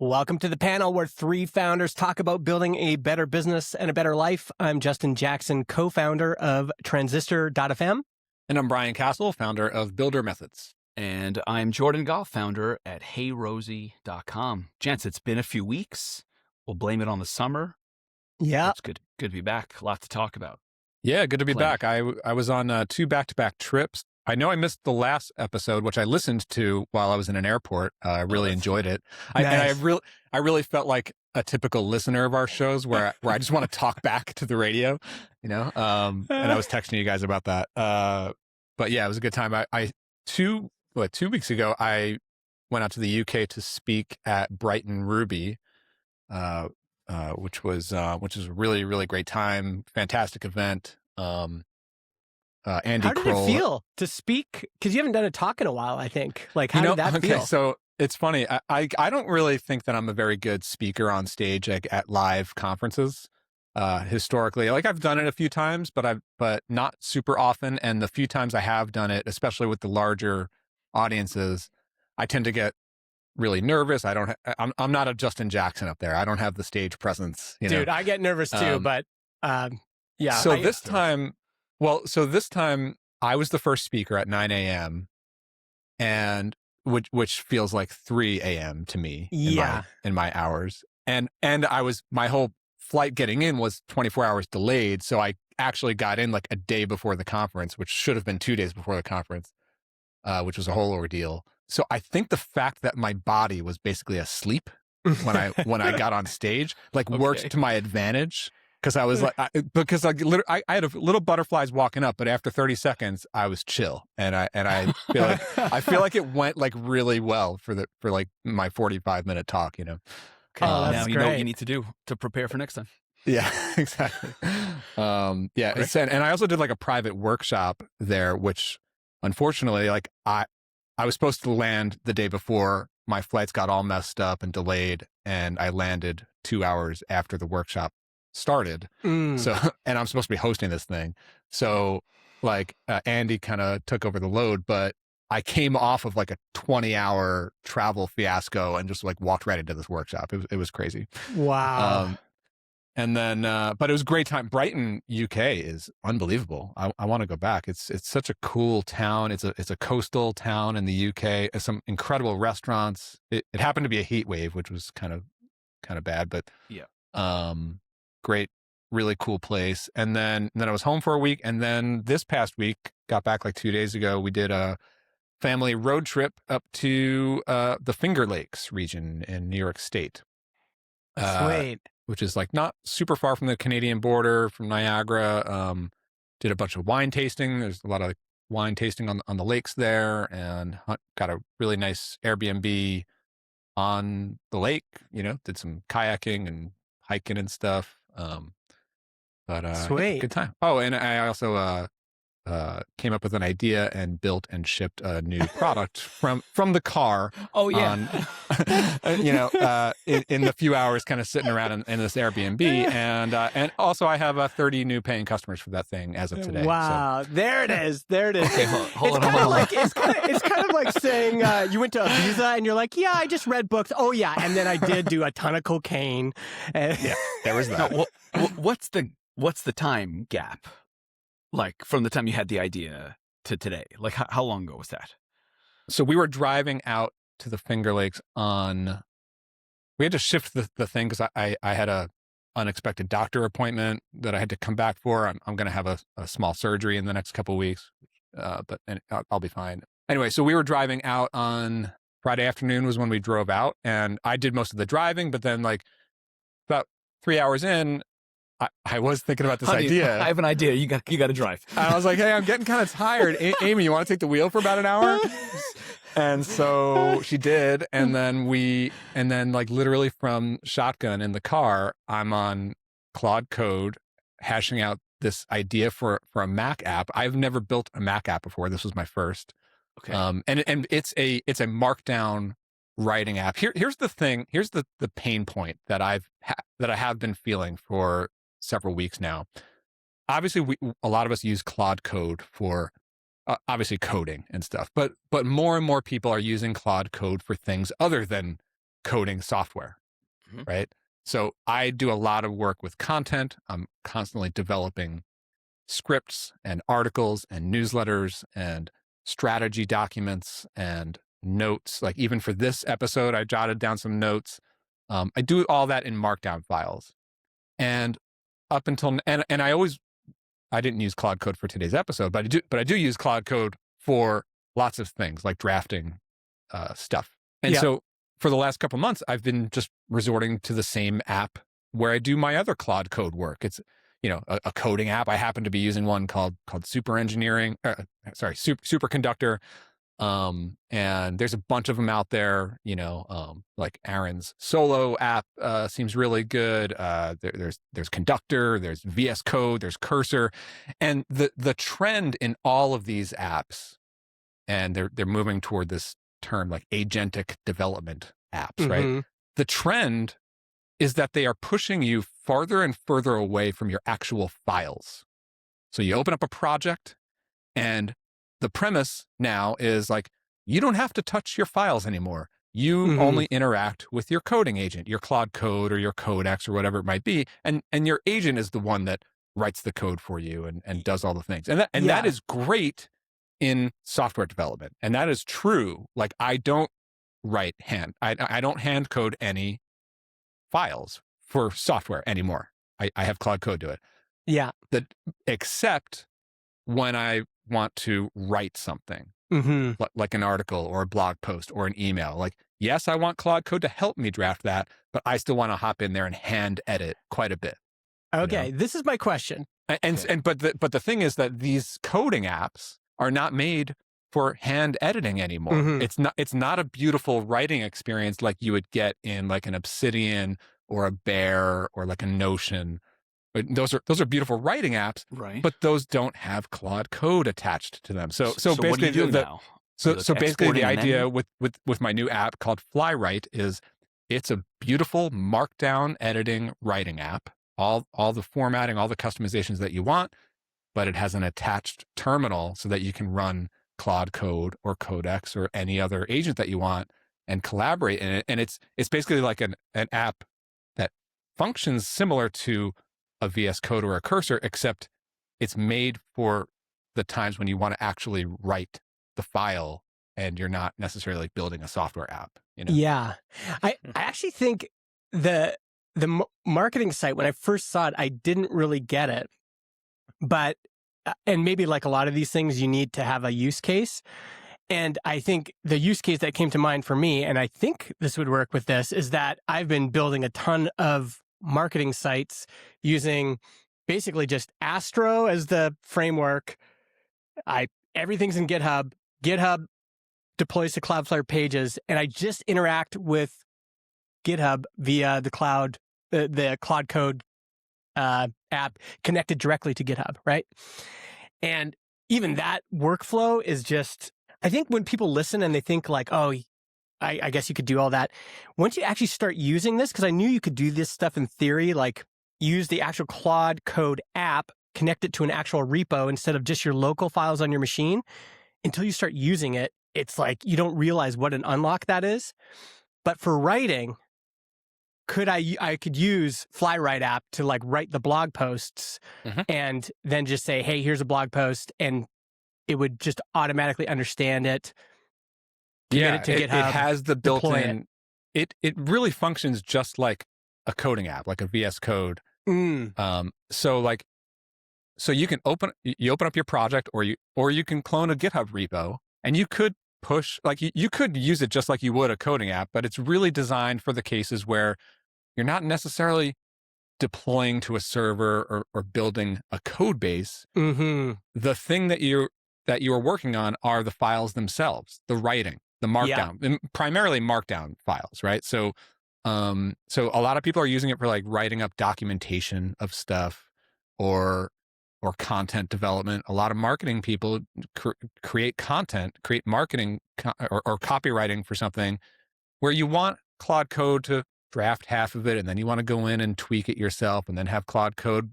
Welcome to the panel where three founders talk about building a better business and a better life. I'm Justin Jackson, co-founder of Transistor.fm. And I'm Brian Castle, founder of Builder Methods. And I'm Jordan Goff, founder at HeyRosie.com. Gents, it's been a few weeks. We'll blame it on the summer. Yeah. It's good to be back. A lot to talk about. Yeah, good to be back. I was on two back-to-back trips. I know I missed the last episode, which I listened to while I was in an airport. I really enjoyed it. Nice. I really felt like a typical listener of our shows where I just want to talk back to the radio, you know? And I was texting you guys about that. But yeah, it was a good time. 2 weeks ago, I went out to the UK to speak at Brighton Ruby, which was a really, really great time. Fantastic event. Andy How did Kroll. it feel to speak? Because you haven't done a talk in a while, I think. Like, how did that feel? So it's funny. I don't really think that I'm a very good speaker on stage, like at live conferences. Historically, like I've done it a few times, but not super often. And the few times I have done it, especially with the larger audiences, I tend to get really nervous. I'm not a Justin Jackson up there. I don't have the stage presence. Dude, I get nervous too, but yeah. So this time I was the first speaker at 9 a.m. and which feels like 3 a.m. to me in my hours. And my whole flight getting in was 24 hours delayed. So I actually got in like a day before the conference, which should have been 2 days before the conference, which was a whole ordeal. So I think the fact that my body was basically asleep when I got on stage, worked to my advantage. Because I was like, I had a little butterflies walking up, but after 30 seconds, I was chill, and I feel like it went like really well for my 45-minute talk, you know. Okay, now you know what you need to do to prepare for next time. Yeah, exactly. And I also did like a private workshop there, which unfortunately, like I was supposed to land the day before. My flights got all messed up and delayed, and I landed 2 hours after the workshop started. So, and I'm supposed to be hosting this thing. So like Andy kind of took over the load, but I came off of like a 20-hour travel fiasco and just like walked right into this workshop. It was crazy. Wow. And then, but it was a great time. Brighton, UK is unbelievable. I want to go back. It's such a cool town. It's a coastal town in the UK. It's some incredible restaurants. It happened to be a heat wave, which was kind of bad, but yeah. Great, really cool place. And then I was home for a week. And then this past week, got back like 2 days ago, we did a family road trip up to the Finger Lakes region in New York State. Sweet. Which is like not super far from the Canadian border, from Niagara. Did a bunch of wine tasting. There's a lot of wine tasting on the lakes there, and got a really nice Airbnb on the lake. You know, did some kayaking and hiking and stuff. Sweet. Yeah, good time. Oh, and I also came up with an idea and built and shipped a new product from the car. Oh yeah. In the few hours kind of sitting around in this Airbnb, and also I have 30 new paying customers for that thing as of today. Wow, so. There it is. Okay, hold on. It's kind of like saying you went to Ibiza and you're like, yeah, I just read books. Oh yeah, and then I did do a ton of cocaine. Yeah, there was that. No, what's the time gap? Like from the time you had the idea to today, like how long ago was that? So we were driving out to the Finger Lakes we had to shift the thing because I had a unexpected doctor appointment that I had to come back for. I'm going to have a small surgery in the next couple of weeks, but I'll be fine. Anyway, so we were driving out on Friday afternoon was when we drove out, and I did most of the driving, but then like about 3 hours in, I was thinking about this idea. I have an idea. You got to drive. And I was like, hey, I'm getting kind of tired. Amy, you want to take the wheel for about an hour? And so she did. And then like literally from shotgun in the car, I'm on Claude Code hashing out this idea for a Mac app. I've never built a Mac app before. This was my first. Okay. And it's a markdown writing app. Here's the thing. Here's the pain point that I have been feeling for several weeks now. Obviously, a lot of us use Claude Code for obviously coding and stuff, but more and more people are using Claude Code for things other than coding software, right? So I do a lot of work with content. I'm constantly developing scripts and articles and newsletters and strategy documents and notes. Like even for this episode, I jotted down some notes. I do all that in Markdown files. And up until, and I didn't use Claude Code for today's episode, but I do use Claude Code for lots of things like drafting stuff. And so for the last couple months, I've been just resorting to the same app where I do my other Claude Code work. It's, a coding app. I happen to be using one called Superconductor. And there's a bunch of them out there, like Aaron's solo app seems really good. There's Conductor, there's VS Code, there's Cursor. And the trend in all of these apps, and they're moving toward this term like agentic development apps, right? The trend is that they are pushing you farther and further away from your actual files. So you open up a project, and the premise now is like, you don't have to touch your files anymore. You only interact with your coding agent, your Claude Code or your Codex or whatever it might be. And your agent is the one that writes the code for you and does all the things. And that is great in software development. And that is true. Like I don't I don't hand code any files for software anymore. I have Claude Code do it. Yeah. Except when I want to write something, like an article or a blog post or an email. Like, yes, I want Claude Code to help me draft that, but I still want to hop in there and hand edit quite a bit. Okay, this is my question. But the thing is that these coding apps are not made for hand editing anymore. It's not a beautiful writing experience like you would get in like an Obsidian or a Bear or like a Notion. Those are beautiful writing apps, right? But those don't have Claude Code attached to them. So basically, what do you do now? So basically, the idea with my new app called FlyWrite is it's a beautiful Markdown editing writing app. All the formatting, all the customizations that you want, but it has an attached terminal so that you can run Claude Code or Codex or any other agent that you want and collaborate in it. And it's basically like an app that functions similar to a VS Code or a Cursor, except it's made for the times when you want to actually write the file and you're not necessarily building a software app. Yeah. I actually think the marketing site, when I first saw it, I didn't really get it. But, and maybe like a lot of these things, you need to have a use case. And I think the use case that came to mind for me, and I think this would work with this, is that I've been building a ton of marketing sites using basically just Astro as the framework. Everything's in GitHub. GitHub deploys to Cloudflare pages, and I just interact with GitHub via the Claude Code app connected directly to GitHub, right? And even that workflow is just, I think when people listen and they think like, oh, I guess you could do all that. Once you actually start using this, because I knew you could do this stuff in theory, like use the actual Claude Code app, connect it to an actual repo instead of just your local files on your machine. Until you start using it, it's like you don't realize what an unlock that is. But for writing, I could use FlyWrite app to like write the blog posts and then just say, hey, here's a blog post, and it would just automatically understand it. It has the built-in. It really functions just like a coding app, like a VS Code. So you can open up your project, or you can clone a GitHub repo, and you could push, like you could use it just like you would a coding app, but it's really designed for the cases where you're not necessarily deploying to a server or building a code base. The thing that you are working on are the files themselves, the writing, the Markdown, and primarily Markdown files, right? So a lot of people are using it for like writing up documentation of stuff or content development. A lot of marketing people create marketing or copywriting for something where you want Claude Code to draft half of it, and then you want to go in and tweak it yourself, and then have Claude Code,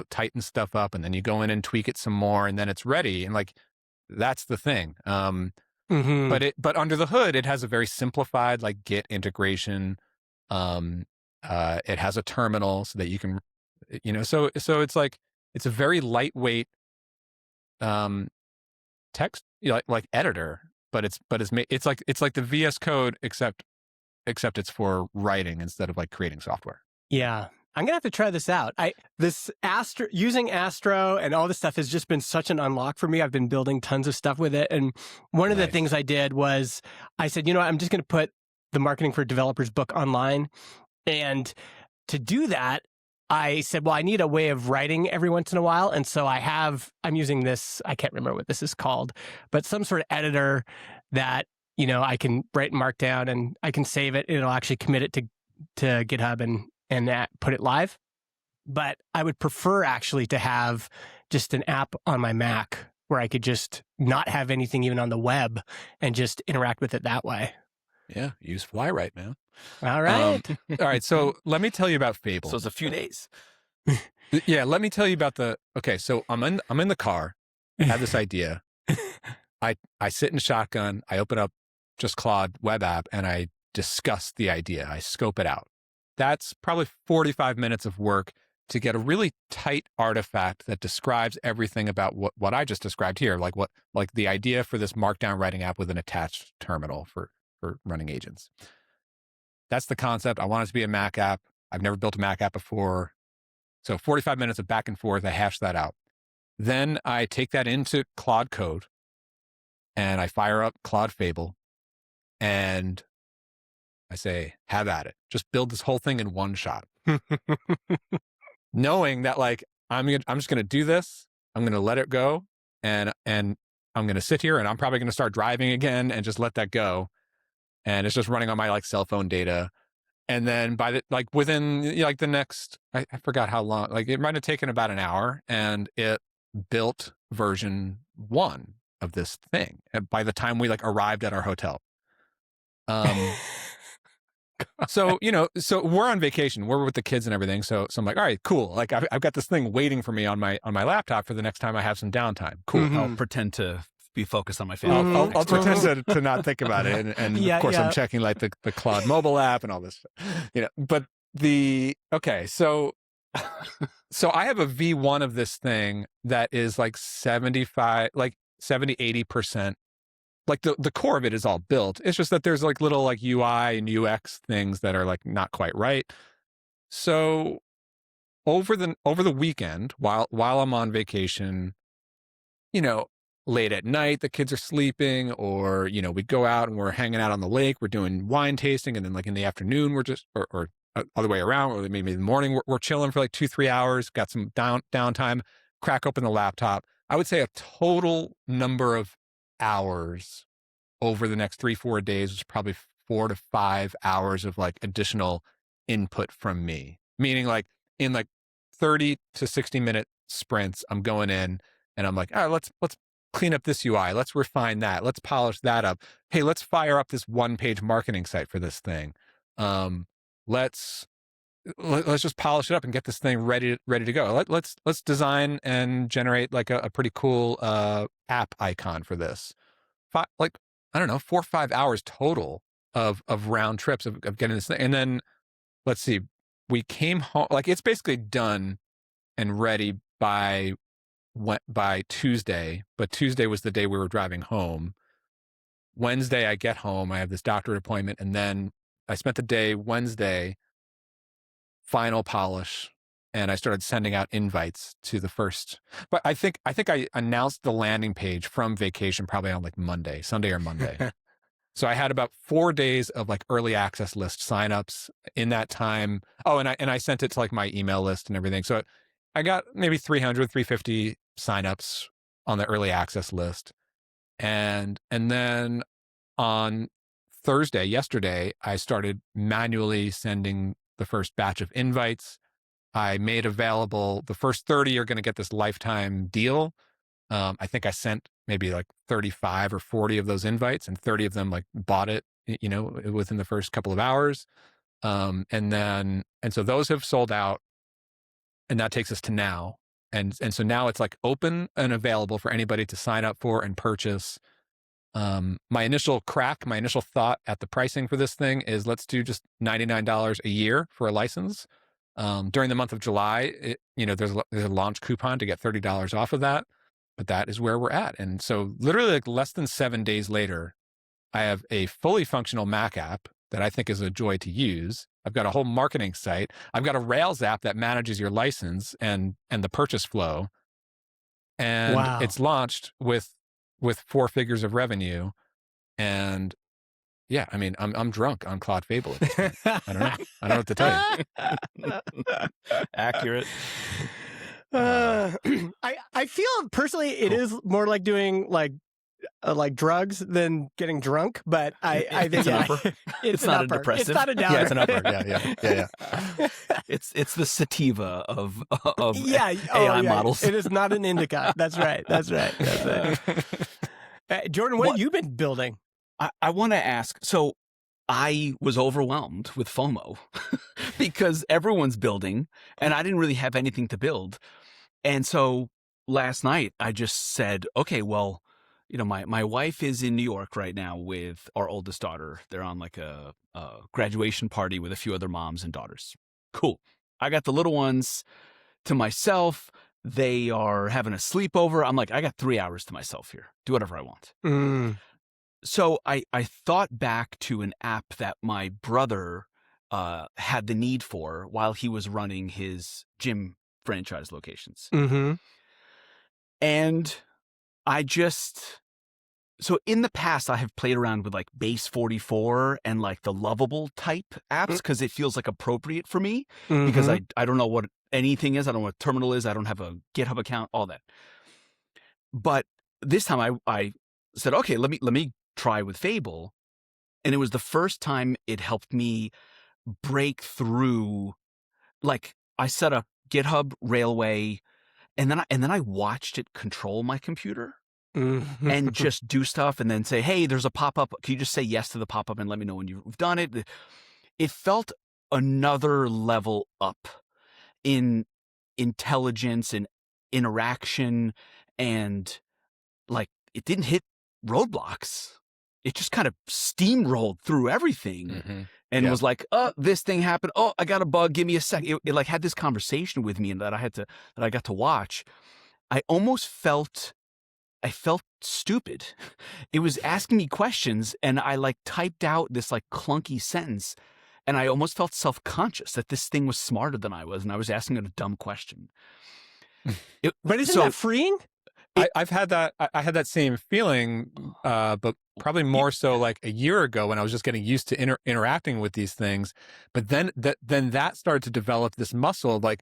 tighten stuff up, and then you go in and tweak it some more, and then it's ready. And like, that's the thing. But under the hood, it has a very simplified like Git integration. It has a terminal so that you can, so it's like, it's a very lightweight text like editor, but it's like the VS Code except it's for writing instead of like creating software. Yeah. I'm gonna have to try this out. Using Astro and all this stuff has just been such an unlock for me. I've been building tons of stuff with it, and one of the things I did was I said, I'm just gonna put the Marketing for Developers book online, and to do that, I said, well, I need a way of writing every once in a while, and so I'm using this. I can't remember what this is called, but some sort of editor that I can write in Markdown, and I can save it. It'll actually commit it to GitHub and put it live. But I would prefer actually to have just an app on my Mac where I could just not have anything even on the web and just interact with it that way. Yeah, use FlyWrite, man. All right. All right, so let me tell you about Fable. So it's a few days. Yeah, let me tell you about so I'm in the car, I have this idea. I sit in shotgun, I open up just Claude web app, and I discuss the idea. I scope it out. That's probably 45 minutes of work to get a really tight artifact that describes everything about what I just described here, like the idea for this Markdown writing app with an attached terminal for running agents. That's the concept. I want it to be a Mac app. I've never built a Mac app before. So 45 minutes of back and forth, I hash that out. Then I take that into Claude Code and I fire up Claude Fable and I say, have at it. Just build this whole thing in one shot. Knowing that like, I'm just going to do this. I'm going to let it go. And I'm going to sit here and I'm probably going to start driving again and just let that go. And it's just running on my like cell phone data. And then within the next, I forgot how long, like it might have taken about an hour, and it built version 1 of this thing by the time we like arrived at our hotel. So we're on vacation, we're with the kids and everything. So I'm like, all right, cool. Like I've got this thing waiting for me on my laptop for the next time I have some downtime. Cool. Mm-hmm. I'll pretend to be focused on my family. I'll pretend to not think about it. And of course I'm checking like the Claude mobile app and all this, but so I have a V1 of this thing that is like 70, 80%. Like the core of it is all built. It's just that there's like little like UI and UX things that are like not quite right. So over the weekend, while I'm on vacation, late at night, the kids are sleeping, or, we go out and we're hanging out on the lake, we're doing wine tasting. And then like in the afternoon, we're just, or other way around, or maybe in the morning, we're chilling for like 2-3 hours, got some downtime, crack open the laptop. I would say a total number of hours over the next 3-4 days was probably 4 to 5 hours of like additional input from me, meaning like in like 30 to 60 minute sprints, I'm going in and I'm like, all right, let's clean up this UI. Let's refine that. Let's polish that up. Hey, let's fire up this 1-page marketing site for this thing. Let's just polish it up and get this thing ready to go. Let's design and generate like a pretty cool app icon for this. 4 or 5 hours total of round trips of getting this thing. And then let's see, we came home, like it's basically done and ready by Tuesday, but Tuesday was the day we were driving home. Wednesday, I get home, I have this doctorate appointment, and then I spent the day Wednesday, final polish, and I started sending out invites to the first. But I think I announced the landing page from vacation probably on like Sunday or Monday. So I had about 4 days of like early access list signups in that time. Oh, and I sent it to like my email list and everything. So I got maybe 300, 350 signups on the early access list. And then on Thursday, yesterday, I started manually sending the first batch of invites. I made available, the first 30 are going to get this lifetime deal. I think I sent maybe like 35 or 40 of those invites, and 30 of them like bought it, within the first couple of hours. And so those have sold out, and that takes us to now. And so now it's like open and available for anybody to sign up for and purchase. My initial thought at the pricing for this thing is let's do just $99 a year for a license. During the month of July, there's a launch coupon to get $30 off of that, but that is where we're at. And so literally like less than 7 days later, I have a fully functional Mac app that I think is a joy to use. I've got a whole marketing site. I've got a Rails app that manages your license and the purchase flow. And it's launched with 4 figures of revenue. And yeah, I mean, I'm drunk on Claude Fable at this point. I don't know what to tell you. Accurate. I feel personally it is more like doing like drugs than getting drunk, but I think it's not a depressive. It's not a downer. Yeah, it's an upper. Yeah. It's the sativa of AI models. It is not an indica. That's right. Jordan, what have you been building? I want to ask. So I was overwhelmed with FOMO because everyone's building and I didn't really have anything to build. And so last night I just said, okay, well, my wife is in New York right now with our oldest daughter. They're on like a graduation party with a few other moms and daughters. Cool. I got the little ones to myself. They are having a sleepover. I'm like, I got 3 hours to myself here. Do whatever I want. So I thought back to an app that my brother had the need for while he was running his gym franchise locations. Mm-hmm. And so in the past, I have played around with like Base 44 and like the Lovable type apps because it feels like appropriate for me because I don't know what anything is. I don't know what Terminal is. I don't have a GitHub account, all that. But this time I said, okay, let me try with Fable. And it was the first time it helped me break through. Like I set up GitHub Railway and then I watched it control my computer. And just do stuff and then say, hey, there's a pop-up. Can you just say yes to the pop-up and let me know when you've done it? It felt another level up in intelligence and interaction, and like it didn't hit roadblocks. It just kind of steamrolled through everything and was like, oh, this thing happened. Oh, I got a bug. Give me a second. It like had this conversation with me and that I got to watch. I felt stupid. It was asking me questions and I like typed out this like clunky sentence and I almost felt self-conscious that this thing was smarter than I was and I was asking it a dumb question. But isn't that freeing? I've had that. I had that same feeling, but probably more so like a year ago when I was just getting used to interacting with these things. But then that started to develop this muscle of like,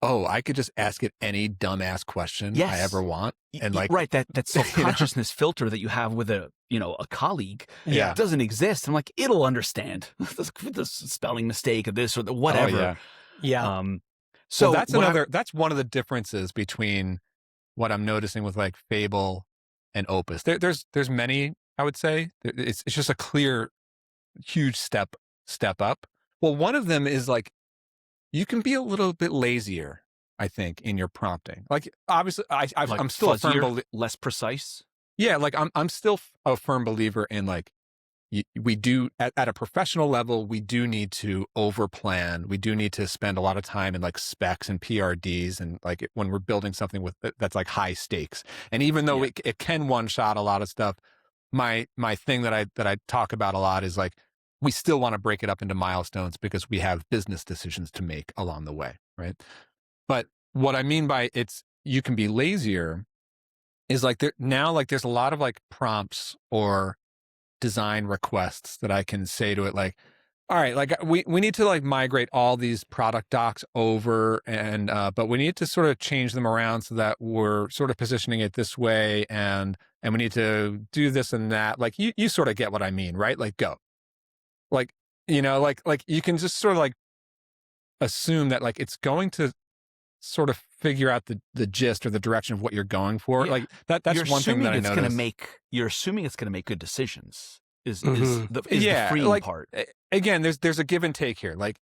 oh, I could just ask it any dumbass question I ever want. And like, right. That self-consciousness filter that you have with a colleague doesn't exist. I'm like, it'll understand the spelling mistake of this or the whatever. So that's one of the differences between what I'm noticing with like Fable and Opus. There's many, I would say. It's just a clear, huge step up. Well, one of them is like, you can be a little bit lazier, I think, in your prompting. Like, obviously, I'm still fuzzier, a firm believer. less precise. Yeah, like I'm still a firm believer in like, we do at a professional level, we do need to overplan. We do need to spend a lot of time in like specs and PRDs and like when we're building something that's like high stakes. And even though it can one shot a lot of stuff, my thing that I talk about a lot is like, we still want to break it up into milestones because we have business decisions to make along the way, right? But what I mean by you can be lazier is like there's a lot of like prompts or design requests that I can say to it like, all right, like we need to like migrate all these product docs over and but we need to sort of change them around so that we're sort of positioning it this way and we need to do this and that. Like you sort of get what I mean, right? Like go. Like, like you can just sort of like assume that like it's going to sort of figure out the gist or the direction of what you're going for. Yeah. Like that's one thing that I noticed. You're assuming it's going to make good decisions is the freeing part. Again, there's a give and take here. Like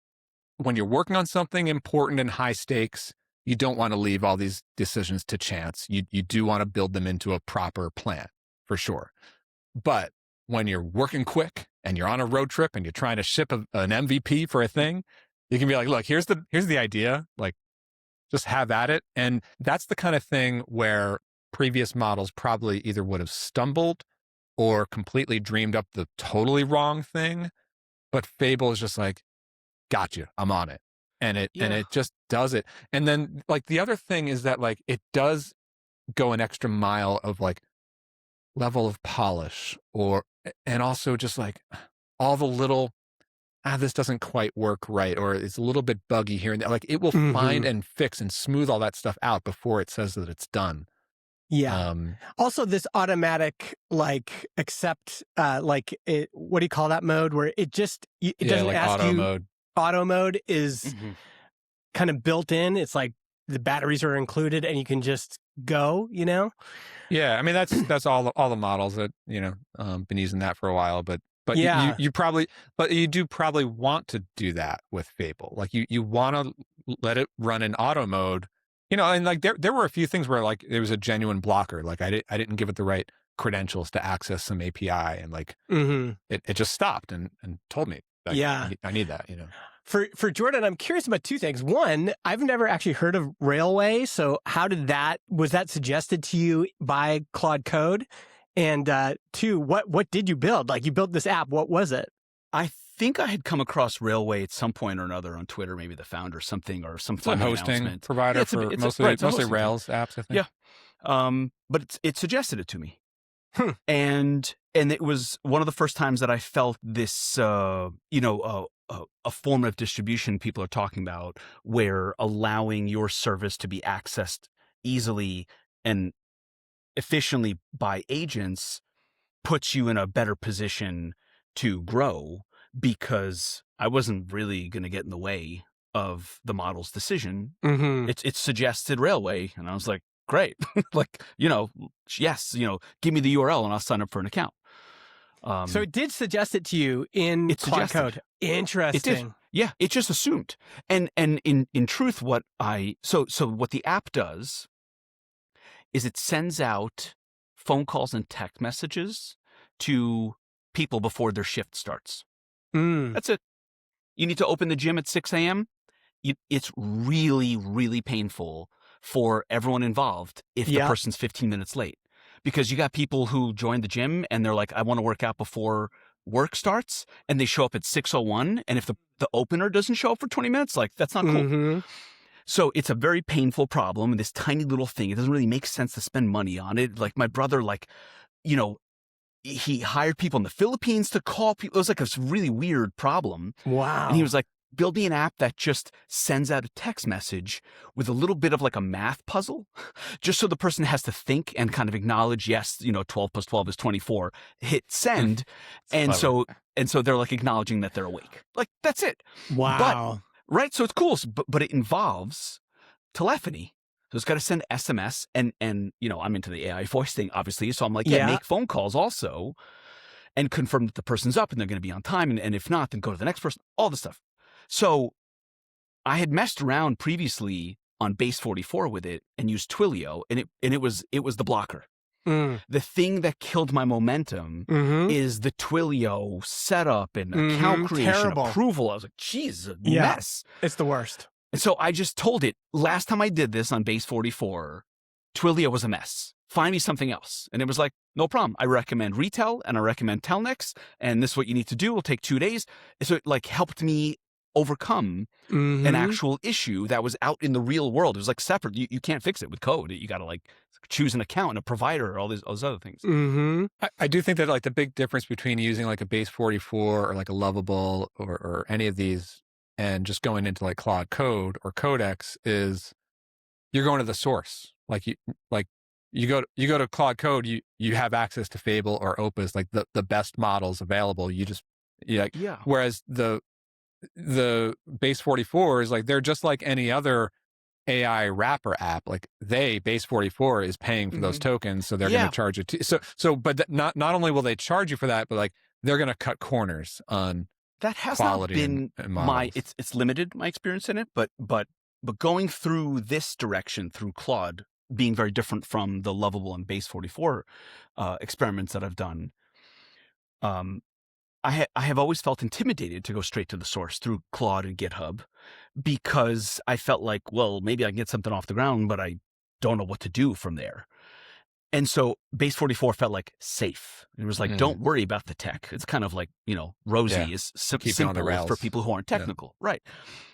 when you're working on something important and high stakes, you don't want to leave all these decisions to chance. You do want to build them into a proper plan for sure. But when you're working quick and you're on a road trip and you're trying to ship an MVP for a thing, you can be like, look, here's the idea. Like, just have at it. And that's the kind of thing where previous models probably either would have stumbled or completely dreamed up the totally wrong thing. But Fable is just like, got you, I'm on it. And it just does it. And then like the other thing is that like it does go an extra mile of like level of polish and also just like all the little, this doesn't quite work right, or it's a little bit buggy here and there. Like it will find and fix and smooth all that stuff out before it says that it's done. Yeah. Also, this automatic like accept what do you call that mode where it doesn't like ask auto you. Mode. Auto mode is kind of built in. It's like the batteries are included and you can just go. Yeah, I mean that's all the models that been using that for a while, but yeah. you do probably want to do that with Fable. Like you want to let it run in auto mode, and like there were a few things where like there was a genuine blocker. Like I didn't give it the right credentials to access some API, and like it just stopped and told me. Like, yeah, I need that. For Jordan, I'm curious about two things. One, I've never actually heard of Railway. So was that suggested to you by Claude Code? And two, what did you build? Like you built this app. What was it? I think I had come across Railway at some point or another on Twitter, maybe the founder or something, or some it's a hosting provider for mostly Rails apps, I think. Yeah. But it suggested it to me. And it was one of the first times that I felt this, a form of distribution people are talking about, where allowing your service to be accessed easily and efficiently by agents puts you in a better position to grow, because I wasn't really going to get in the way of the model's decision. It suggested Railway, and I was like, great. Like, yes, give me the URL and I'll sign up for an account. So it did suggest it to you in Claude Code. Interesting. It did. Yeah, it just assumed. And in truth, what the app does is it sends out phone calls and text messages to people before their shift starts. That's it. You need to open the gym at 6 a.m. It's really, really painful for everyone involved if the person's 15 minutes late. Because you got people who join the gym and they're like, I want to work out before work starts, and they show up at 6:01, and if the opener doesn't show up for 20 minutes, like, that's not cool. So it's a very painful problem, this tiny little thing. It doesn't really make sense to spend money on it. Like my brother, he hired people in the Philippines to call people. It was like a really weird problem. Wow. And he was like, build me an app that just sends out a text message with a little bit of like a math puzzle, just so the person has to think and kind of acknowledge, yes, 12 plus 12 is 24, hit send. And so they're like acknowledging that they're awake. Like, that's it. Wow. Right. So it's cool. But it involves telephony. So it's got to send SMS and I'm into the AI voice thing, obviously. So I'm like, make phone calls also and confirm that the person's up and they're going to be on time. And if not, then go to the next person, all this stuff. So I had messed around previously on Base 44 with it and used Twilio, and it was the blocker. The thing that killed my momentum is the Twilio setup and account creation, approval. I was like, geez, a mess. It's the worst. And so I just told it, last time I did this on Base 44, Twilio was a mess. Find me something else. And it was like, no problem. I recommend Retail and I recommend Telnex, and this is what you need to do. It'll take 2 days. So it like helped me overcome an actual issue that was out in the real world. It was like separate. You can't fix it with code. You got to like choose an account and a provider, all those other things. I do think that like the big difference between using like a Base 44 or like a Lovable or any of these and just going into like Claude Code or Codex is you're going to the source. You go to Claude Code, you have access to Fable or Opus, like the best models available. Whereas the Base 44 is like, they're just like any other AI wrapper app. Like Base 44 is paying for those tokens, so they're going to charge it. But not only will they charge you for that, but like they're going to cut corners on that has quality not been and it's limited my experience in it, but going through this direction through Claude being very different from the Lovable and Base 44 experiments that I've done. I have always felt intimidated to go straight to the source through Claude and GitHub, because I felt like, well, maybe I can get something off the ground, but I don't know what to do from there. And so Base 44 felt like safe. It was like, don't worry about the tech. It's kind of like, rosy is simple for people who aren't technical. Yeah. Right.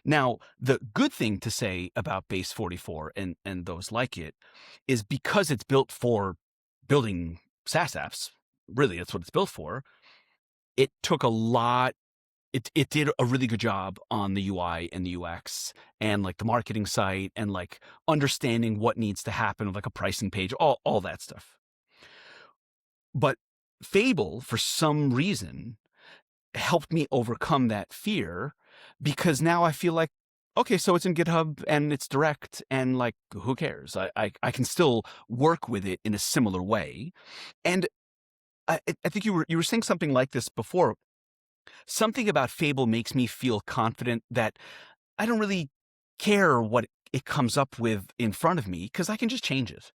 Now, the good thing to say about Base 44 and those like it is, because it's built for building SaaS apps, really, that's what it's built for. It took a lot. It did a really good job on the UI and the UX and like the marketing site and like understanding what needs to happen with like a pricing page, all that stuff. But Fable, for some reason, helped me overcome that fear, because now I feel like, okay, so it's in GitHub and it's direct and like, who cares? I can still work with it in a similar way. And I think you were saying something like this before. Something about Fable makes me feel confident that I don't really care what it comes up with in front of me, because I can just change it.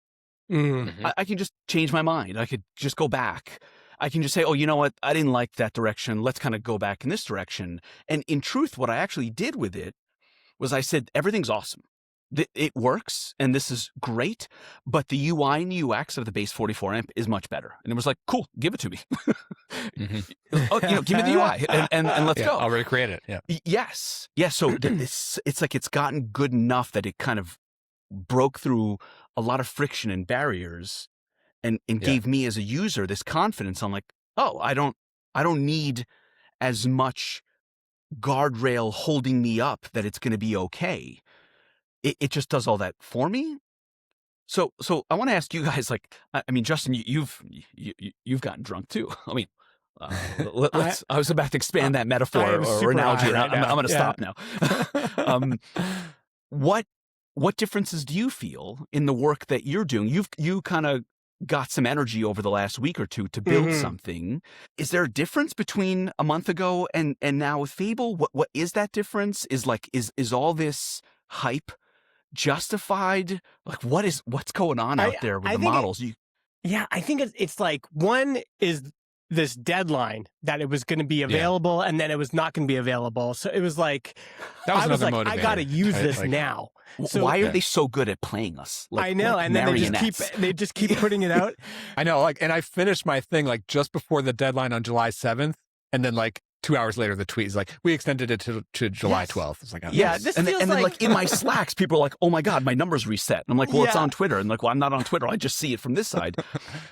Mm-hmm. I can just change my mind. I could just go back. I can just say, oh, you know what? I didn't like that direction. Let's kind of go back in this direction. And in truth, what I actually did with it was I said, everything's awesome. It works, and this is great, but the UI and UX of the Base 44 amp is much better. And it was like, cool, give it to me. Oh, give me the UI and let's go. I'll recreate it. Yeah. Yes. Yeah. So it's like it's gotten good enough that it kind of broke through a lot of friction and barriers, and gave me as a user this confidence. I'm like, oh, I don't need as much guardrail holding me up that it's going to be okay. It just does all that for me. So I want to ask you guys, like, I mean, Justin, you've gotten drunk too. I mean, I was about to expand that metaphor or analogy. Right I'm going to stop now. What differences do you feel in the work that you're doing? You kind of got some energy over the last week or two to build something. Is there a difference between a month ago and now with Fable? What is that difference? Is all this hype justified? Like, what's going on out there with the models? I think it's like, one is this deadline that it was going to be available, and then it was not going to be available. So it was like, that was another motivator. I got to use this now. So why are they so good at playing us? I know, and then they just keep putting it out. I know, and I finished my thing like just before the deadline on July 7th, and then like 2 hours later, the tweet is like, we extended it to July 12th. It's like, oh, yeah, this and feels then like in my Slacks, people are like, oh my God, my number's reset. And I'm like, well, it's on Twitter. And like, well, I'm not on Twitter. I just see it from this side.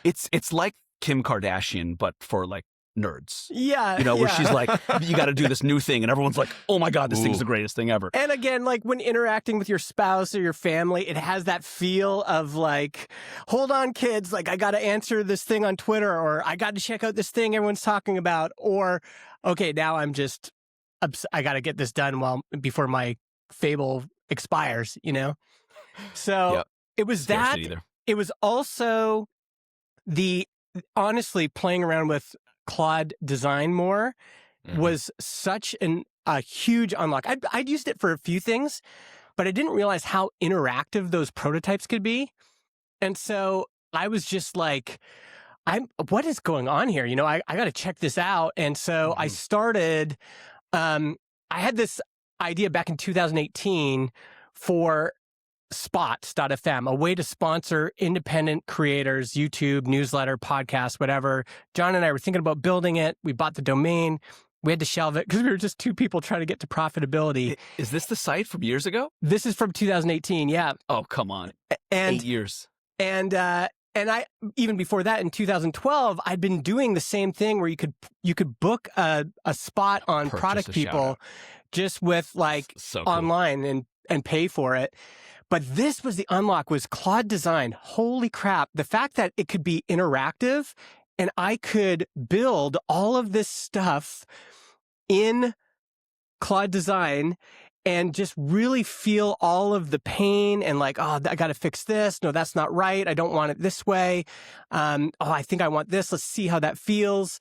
It's like Kim Kardashian, but for like nerds. Yeah. Where she's like, you got to do this new thing. And everyone's like, oh my God, this thing's the greatest thing ever. And again, like when interacting with your spouse or your family, it has that feel of like, hold on, kids, like I got to answer this thing on Twitter, or I got to check out this thing everyone's talking about, or okay, now I'm just, I got to get this done before my Fable expires, So it was that. It was also honestly playing around with Claude Design more was such a huge unlock. I'd used it for a few things, but I didn't realize how interactive those prototypes could be. And so I was just like, what is going on here? I got to check this out. And so I started, I had this idea back in 2018 for Spots.fm, a way to sponsor independent creators, YouTube, newsletter, podcast, whatever. John and I were thinking about building it. We bought the domain. We had to shelve it because we were just two people trying to get to profitability. Is this the site from years ago? This is from 2018, yeah. Oh, come on. 8 years. And I, even before that, in 2012, I'd been doing the same thing where you could book a spot on Product People just with like online and pay for it. But this was the unlock, was Claude Design. Holy crap. The fact that it could be interactive and I could build all of this stuff in Claude Design and just really feel all of the pain and like, oh, I got to fix this. No, that's not right. I don't want it this way. I think I want this. Let's see how that feels.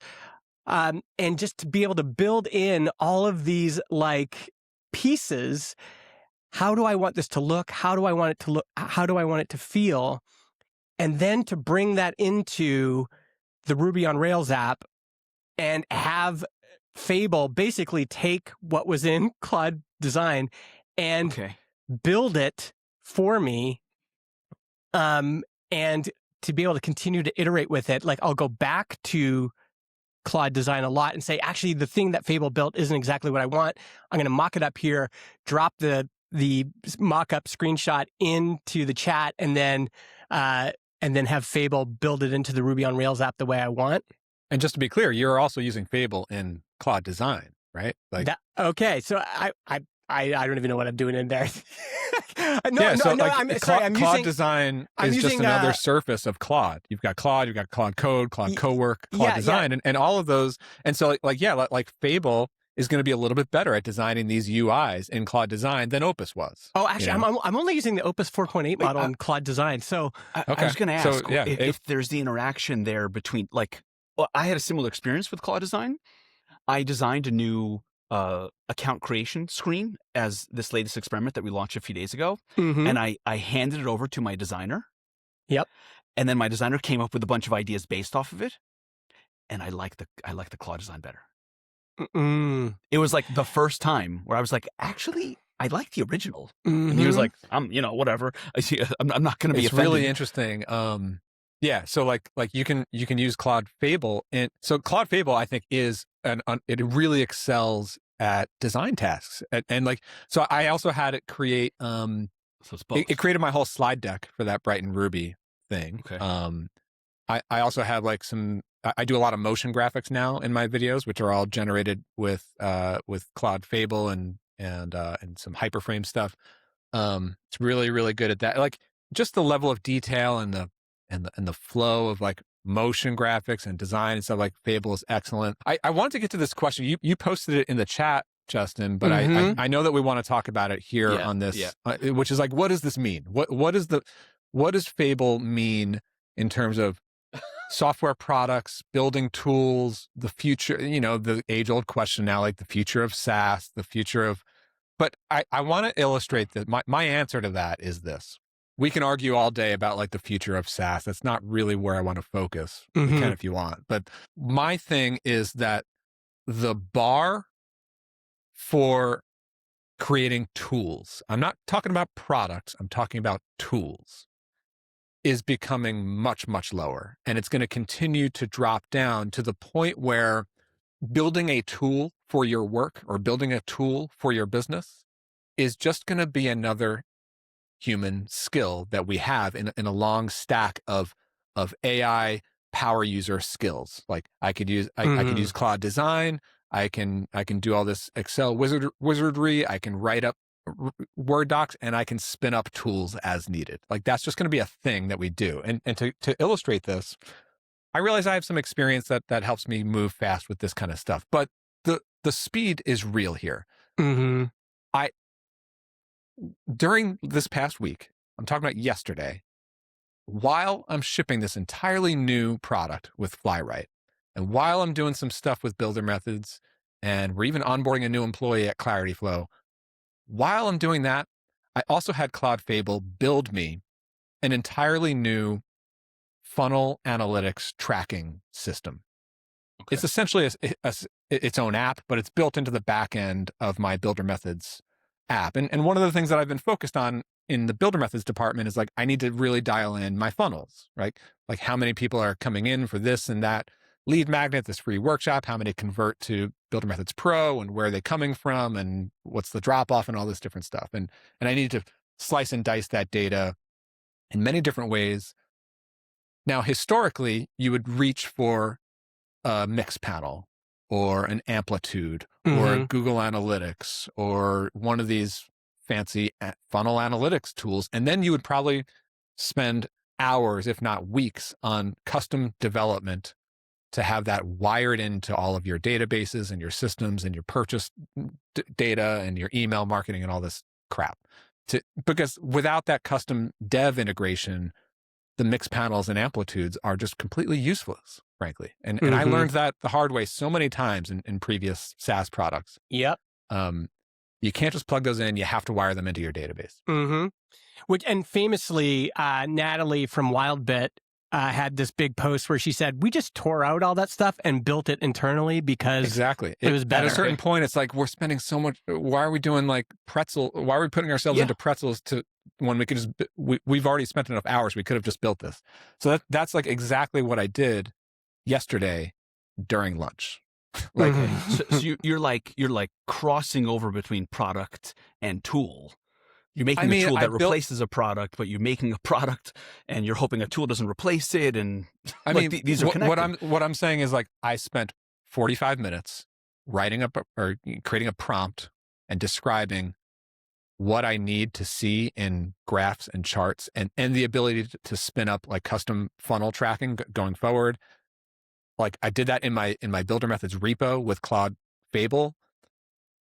And just to be able to build in all of these like pieces. How do I want this to look? How do I want it to look? How do I want it to feel? And then to bring that into the Ruby on Rails app and have Fable basically take what was in Claude Design and build it for me, and to be able to continue to iterate with it. Like, I'll go back to Claude Design a lot and say, actually, the thing that Fable built isn't exactly what I want. I'm going to mock it up here, drop the mock-up screenshot into the chat, and then have Fable build it into the Ruby on Rails app the way I want. And just to be clear, you're also using Fable in Claude Design, right? Like okay, so I don't even know what I'm doing in there. Claude Design is just another surface of Claude. You've got Claude Code, Claude Cowork, Claude Design, and all of those. And so like Fable is going to be a little bit better at designing these UIs in Claude Design than Opus was. Oh, actually, I'm only using the Opus 4.8 model in Claude Design. So I was going to ask if there's the interaction there between, like, well, I had a similar experience with Claude Design. I designed a new account creation screen as this latest experiment that we launched a few days ago. Mm-hmm. And I handed it over to my designer. Yep. And then my designer came up with a bunch of ideas based off of it. And I like the Claude Design better. Mm-mm. It was like the first time where I was like, actually, I like the original. Mm-hmm. And he was like, whatever. I'm not going to be offended. It's really interesting. Yeah, so like you can use Claude Fable, and so Claude Fable, I think, is it really excels at design tasks, and like, so I also had it create So it's both. it created my whole slide deck for that Brighton Ruby thing. Okay. I also have like I do a lot of motion graphics now in my videos, which are all generated with Claude Fable and some hyperframe stuff. It's really, really good at that. Like, just the level of detail and the flow of like motion graphics and design and stuff, like Fable is excellent. I wanted to get to this question. You posted it in the chat, Justin, but I know that we want to talk about it here on this, which is like, what does this mean? What does Fable mean in terms of software products, building tools, the future, the age-old question now, like the future of SaaS, the future of, but I want to illustrate that my answer to that is this. We can argue all day about like the future of SaaS. That's not really where I want to focus. Mm-hmm. We can if you want. But my thing is that the bar for creating tools, I'm not talking about products, I'm talking about tools, is becoming much, much lower. And it's going to continue to drop down to the point where building a tool for your work or building a tool for your business is just going to be another human skill that we have in a long stack of AI power user skills. Like I could use Claude Design. I can do all this Excel wizardry. I can write up Word docs, and I can spin up tools as needed. Like, that's just going to be a thing that we do. And to illustrate this, I realize I have some experience that helps me move fast with this kind of stuff. But the speed is real here. Mm-hmm. During this past week, I'm talking about yesterday, while I'm shipping this entirely new product with FlyWrite, and while I'm doing some stuff with builder methods, and we're even onboarding a new employee at ClarityFlow, while I'm doing that, I also had Claude Fable build me an entirely new funnel analytics tracking system. Okay. It's essentially its own app, but it's built into the back end of my builder methods app. And one of the things that I've been focused on in the builder methods department is like, I need to really dial in my funnels, right? Like, how many people are coming in for this and that lead magnet, this free workshop, how many convert to Builder Methods Pro, and where are they coming from, and what's the drop off, and all this different stuff. And I need to slice and dice that data in many different ways. Now, historically, you would reach for a mix panel or an amplitude or Google Analytics or one of these fancy funnel analytics tools. And then you would probably spend hours, if not weeks, on custom development to have that wired into all of your databases and your systems and your purchase data and your email marketing and all this crap. Because without that custom dev integration, the mix panels and amplitudes are just completely useless, frankly. And I learned that the hard way so many times in previous SaaS products. Yep. You can't just plug those in. You have to wire them into your database. Mm-hmm. And famously, Natalie from WildBit had this big post where she said, we just tore out all that stuff and built it internally because exactly. it was better. At a certain point, it's like, we're spending so much. Why are we doing like why are we putting ourselves into pretzels when we could just, we've already spent enough hours. We could have just built this. So that's like exactly what I did yesterday during lunch. Like, so you're like crossing over between product and tool. You're making a tool that replaces a product, but you're making a product and you're hoping a tool doesn't replace it. And I mean, these are connected. What I'm saying is, like, I spent 45 minutes writing up or creating a prompt and describing what I need to see in graphs and charts, and the ability to spin up like custom funnel tracking going forward. Like, I did that in my Builder Methods repo with Claude Fable,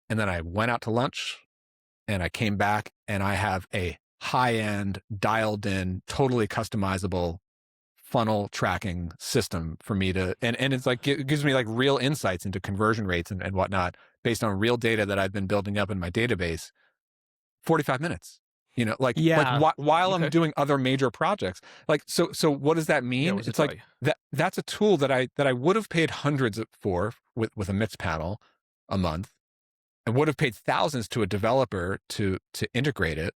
and then I went out to lunch. And I came back and I have a high-end, dialed-in, totally customizable funnel tracking system for me to, and it's like, it gives me like real insights into conversion rates and whatnot based on real data that I've been building up in my database. 45 minutes, while I'm doing other major projects. Like, so what does that mean? It's like that's a tool that I would have paid hundreds for with a mix panel a month. I would have paid thousands to a developer to integrate it.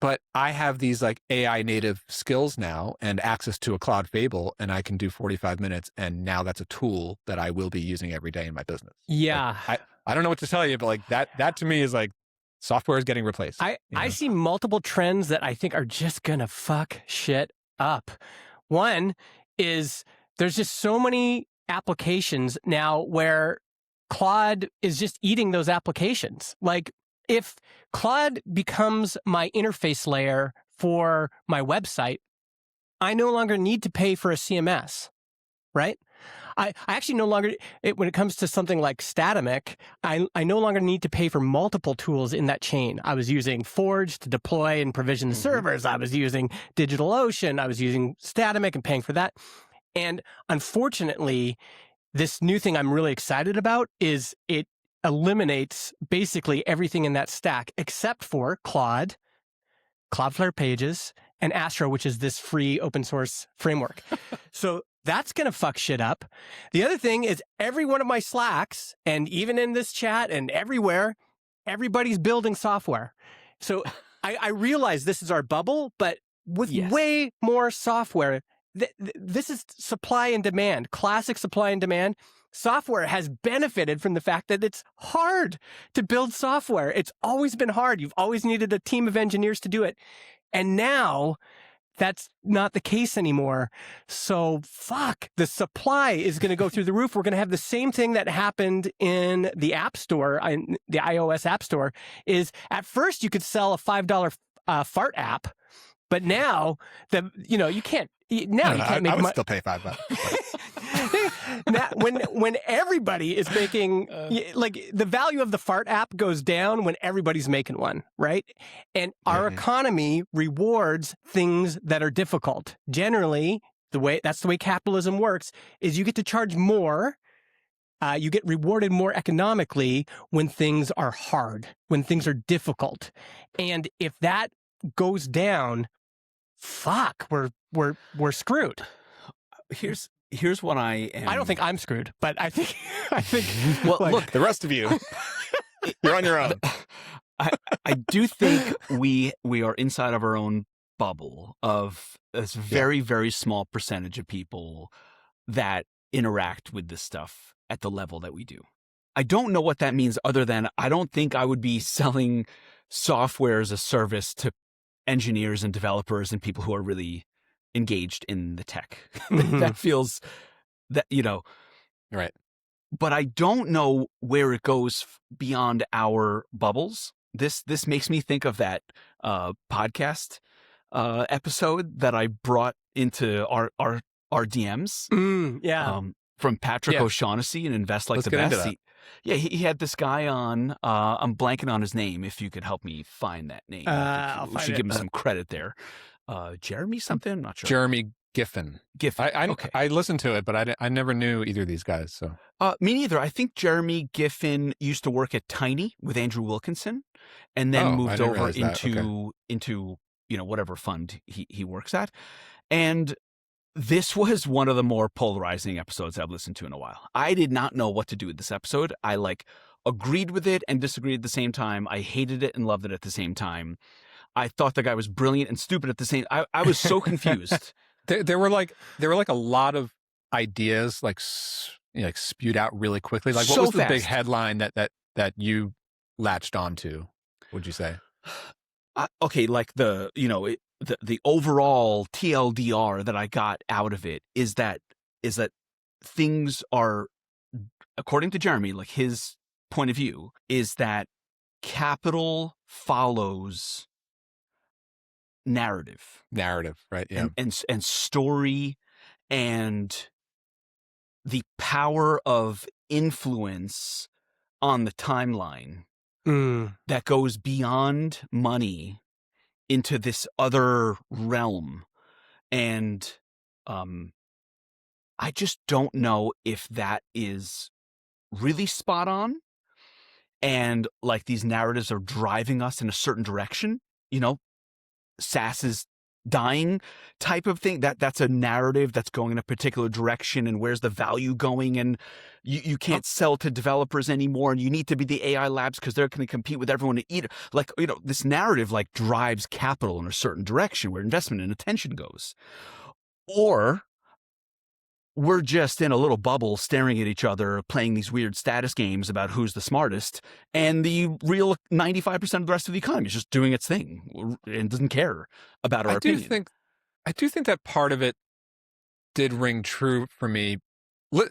But I have these like AI native skills now and access to a Claude Fable, and I can do 45 minutes. And now that's a tool that I will be using every day in my business. Yeah. Like, I don't know what to tell you, but like that to me is like software is getting replaced. I see multiple trends that I think are just going to fuck shit up. One is there's just so many applications now where Claude is just eating those applications. Like, if Claude becomes my interface layer for my website, I no longer need to pay for a CMS, right? I actually no longer, when it comes to something like Statamic, I no longer need to pay for multiple tools in that chain. I was using Forge to deploy and provision the servers. I was using DigitalOcean. I was using Statamic and paying for that. And unfortunately, this new thing I'm really excited about is it eliminates basically everything in that stack except for Claude, Cloudflare Pages, and Astro, which is this free open source framework. So that's going to fuck shit up. The other thing is every one of my Slacks, and even in this chat and everywhere, everybody's building software. So I realize this is our bubble, but with way more software. This is supply and demand, classic supply and demand. Software has benefited from the fact that it's hard to build software. It's always been hard. You've always needed a team of engineers to do it. And now that's not the case anymore. So fuck, the supply is going to go through the roof. We're going to have the same thing that happened in the App Store, in the iOS App Store, is at first you could sell a $5 fart app, but now you can't. Now you can't make money. I would still pay $5. Now, when everybody is making like the value of the fart app goes down when everybody's making one, right? And our economy rewards things that are difficult. Generally, that's the way capitalism works, is you get to charge more. You get rewarded more economically when things are hard, when things are difficult. And if that goes down, fuck, we're screwed. Here's what I am. I don't think I'm screwed, but I think. Well, look, the rest of you, you're on your own. I do think we are inside of our own bubble of this very, very small percentage of people that interact with this stuff at the level that we do. I don't know what that means, other than I don't think I would be selling software as a service to engineers and developers and people who are really engaged in the tech. That feels right. But I don't know where it goes beyond our bubbles. This makes me think of that podcast episode that I brought into our DMs. From Patrick O'Shaughnessy and Invest Like Let's the get Best. into that. He had this guy on. I'm blanking on his name. If you could help me find that name, we should give him some credit there. Jeremy something? I'm not sure. Jeremy Giffin. I listened to it, but I never knew either of these guys. So me neither. I think Jeremy Giffin used to work at Tiny with Andrew Wilkinson, and then moved over into whatever fund he works at. And This was one of the more polarizing episodes I've listened to in a while. I did not know what to do with this episode. I agreed with it and disagreed at the same time. I hated it and loved it at the same time. I thought the guy was brilliant and stupid at the same. I was so confused. There were like a lot of ideas spewed out really quickly. Like, what so was the fast. big headline that you latched onto? Would you say? Okay, like the overall TLDR that I got out of it is that things are, according to Jeremy, like his point of view, is that capital follows narrative, right? Yeah, and story, and the power of influence on the timeline that goes beyond money into this other realm. And I just don't know if that is really spot on. And like these narratives are driving us in a certain direction, SaaS is dying type of thing. That's a narrative that's going in a particular direction, and where's the value going, and you can't sell to developers anymore, and you need to be the AI labs because they're going to compete with everyone to eat. Like, this narrative like drives capital in a certain direction where investment and attention goes. Or we're just in a little bubble staring at each other, playing these weird status games about who's the smartest, and the real 95% of the rest of the economy is just doing its thing and doesn't care about our opinion. I do think that part of it did ring true for me.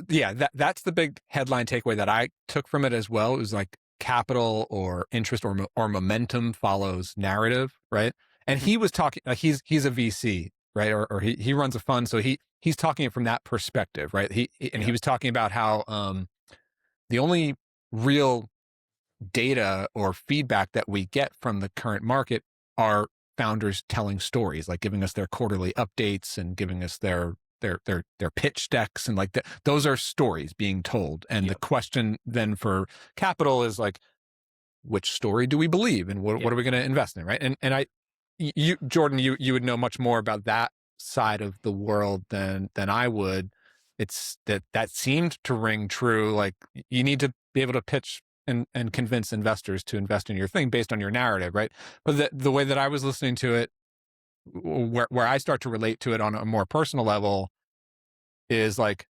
Yeah, that's the big headline takeaway that I took from it as well. It was like capital or interest or momentum follows narrative, right? And he was talking, like he's a VC, right? Or he runs a fund, so he's talking it from that perspective, right? He was talking about how the only real data or feedback that we get from the current market are founders telling stories, like giving us their quarterly updates and giving us their pitch decks, and like those are stories being told. And the question then for capital is like, which story do we believe, and what are we going to invest in, right? And you Jordan, you would know much more about that side of the world than I would. It's that seemed to ring true. Like, you need to be able to pitch and convince investors to invest in your thing based on your narrative, right? But the way that I was listening to it, where I start to relate to it on a more personal level, is like,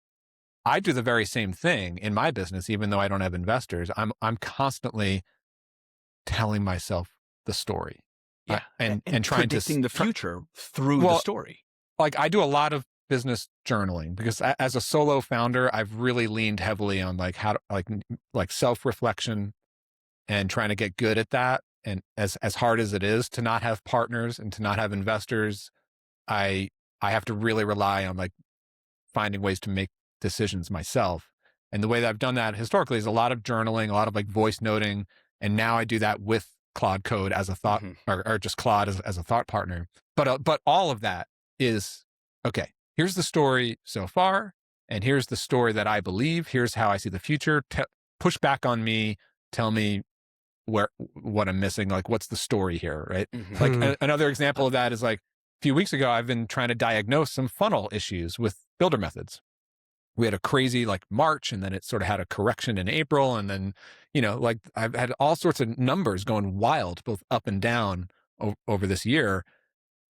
I do the very same thing in my business, even though I don't have investors. I'm constantly telling myself the story, and trying to predicting the future through the story. Like, I do a lot of business journaling because as a solo founder, I've really leaned heavily on like how to like self-reflection and trying to get good at that. And as hard as it is to not have partners and to not have investors, I have to really rely on like finding ways to make decisions myself. And the way that I've done that historically is a lot of journaling, a lot of like voice noting. And now I do that with Claude Code as a thought, or just Claude as a thought partner. But all of that is, okay, here's the story so far, and here's the story that I believe. Here's how I see the future. Push back on me. Tell me what I'm missing. Like, what's the story here, right? Like another example of that is like a few weeks ago, I've been trying to diagnose some funnel issues with builder methods. We had a crazy like March, and then it sort of had a correction in April. And then, like I've had all sorts of numbers going wild, both up and down over this year.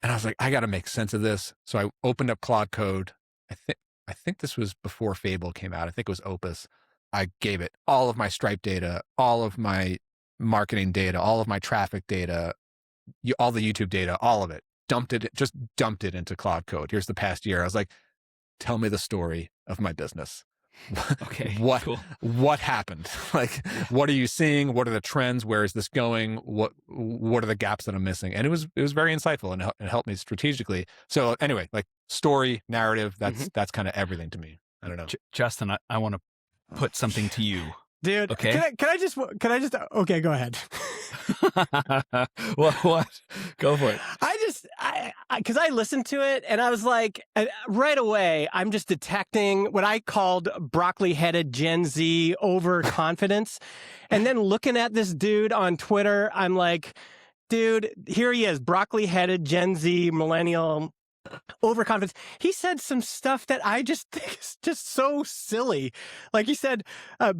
And I was like, I got to make sense of this. So I opened up Claude Code. I think this was before Fable came out. I think it was Opus. I gave it all of my Stripe data, all of my marketing data, all of my traffic data, all the YouTube data, all of it. Just dumped it into Claude Code. Here's the past year. I was like, tell me the story of my business. Okay. What happened? Like, what are you seeing? What are the trends? Where is this going? What are the gaps that I'm missing? And it was very insightful, and it helped me strategically. So anyway, like story, narrative, that's kind of everything to me. I don't know. Justin, I want to put something to you. Dude, okay. Can I just, okay, go ahead. What? Go for it. Because I listened to it and I was like, right away, I'm just detecting what I called broccoli-headed Gen Z overconfidence. And then looking at this dude on Twitter, I'm like, dude, here he is, broccoli-headed Gen Z millennial overconfidence. He said some stuff that I just think is just so silly. Like he said,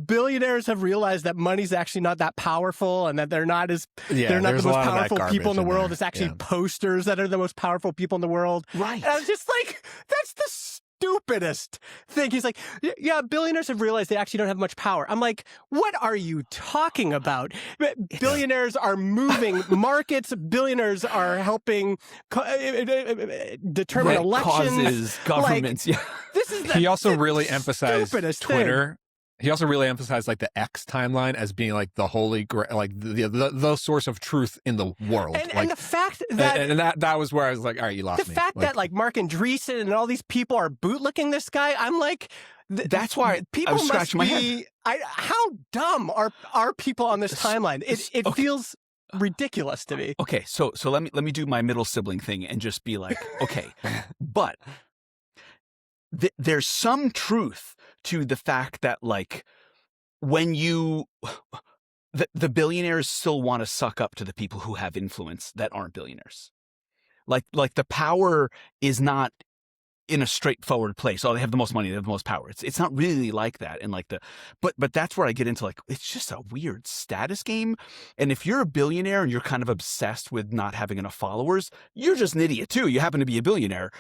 billionaires have realized that money's actually not that powerful, and that they're not the most powerful people in the world. It's actually posters that are the most powerful people in the world. Right. And I was just like, that's the stupidest thing. He's like, yeah, billionaires have realized they actually don't have much power. I'm like, what are you talking about? Billionaires are moving markets. Billionaires are helping determine elections. Causes, governments. Like, this is he also really emphasized Twitter. Thing. He also really emphasized like the X timeline as being like the holy grail, like the source of truth in the world. And the fact that and that was where I was like, all right, you lost me. The fact that like Mark Andreessen and all these people are bootlicking this guy, I'm like, that's why people I was scratching my head. How dumb are people on this timeline? It feels ridiculous to me. Okay, so let me do my middle sibling thing and just be like, okay, but there's some truth to the fact that like when the billionaires still want to suck up to the people who have influence that aren't billionaires. Like the power is not in a straightforward place. Oh, they have the most money, they have the most power. It's not really like that. And like but that's where I get into like, it's just a weird status game. And if you're a billionaire and you're kind of obsessed with not having enough followers, you're just an idiot too. You happen to be a billionaire.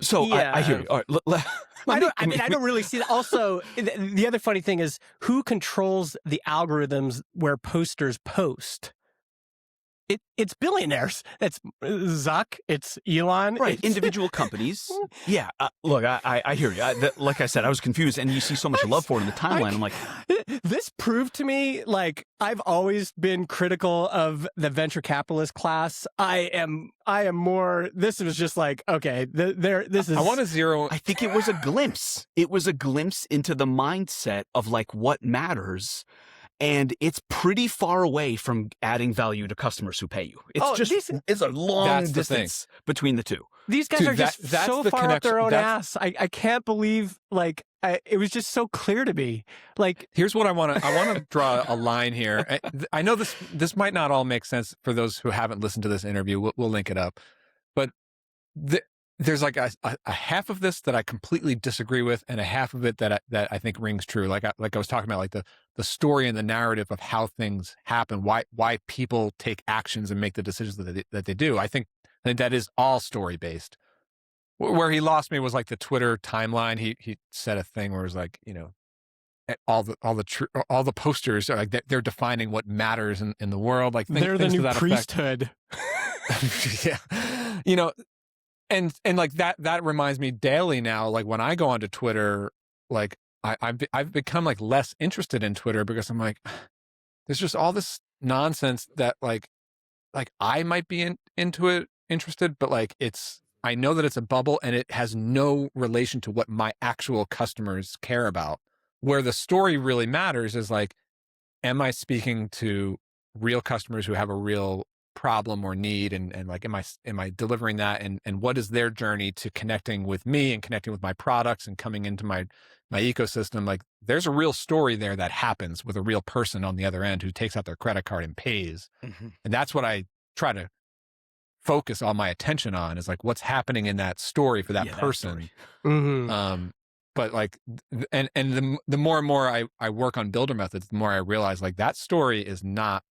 So yeah. I hear you. All right, I don't really see that. Also, the other funny thing is who controls the algorithms where posters post? It's billionaires. It's Zuck. It's Elon. Right. Individual companies. Yeah. Look, I hear you. Like I said, I was confused, and you see so much love for it in the timeline. I'm like, this proved to me, like, I've always been critical of the venture capitalist class. I am more. This was just like, okay, this is. I want to zero. I think it was a glimpse. It was a glimpse into the mindset of like what matters. And it's pretty far away from adding value to customers who pay you. It's a long distance between the two. These guys are just so far up their own ass. I can't believe, like, it was just so clear to me. Like, here's what I want to draw a line here. I know this might not all make sense for those who haven't listened to this interview. We'll link it up. But there's like a half of this that I completely disagree with, and a half of it that I think rings true. Like I was talking about, like the story and the narrative of how things happen, why people take actions and make the decisions that they do. I think that is all story based. Where he lost me was like the Twitter timeline. He said a thing where it was like, you know, all the posters are like they're defining what matters in the world. Like they're the new priesthood. Yeah, you know. And like that reminds me daily now, like when I go onto Twitter, like I've become like less interested in Twitter because I'm like, there's just all this nonsense that like I might be interested, but like I know that it's a bubble and it has no relation to what my actual customers care about. Where the story really matters is like, am I speaking to real customers who have a real problem or need, and like am I delivering that, and what is their journey to connecting with me and connecting with my products and coming into my ecosystem? Like there's a real story there that happens with a real person on the other end who takes out their credit card and pays. Mm-hmm. And that's what I try to focus all my attention on, is like what's happening in that story for that person. Mm-hmm. But like and the more and more I work on builder methods, the more I realize like that story is not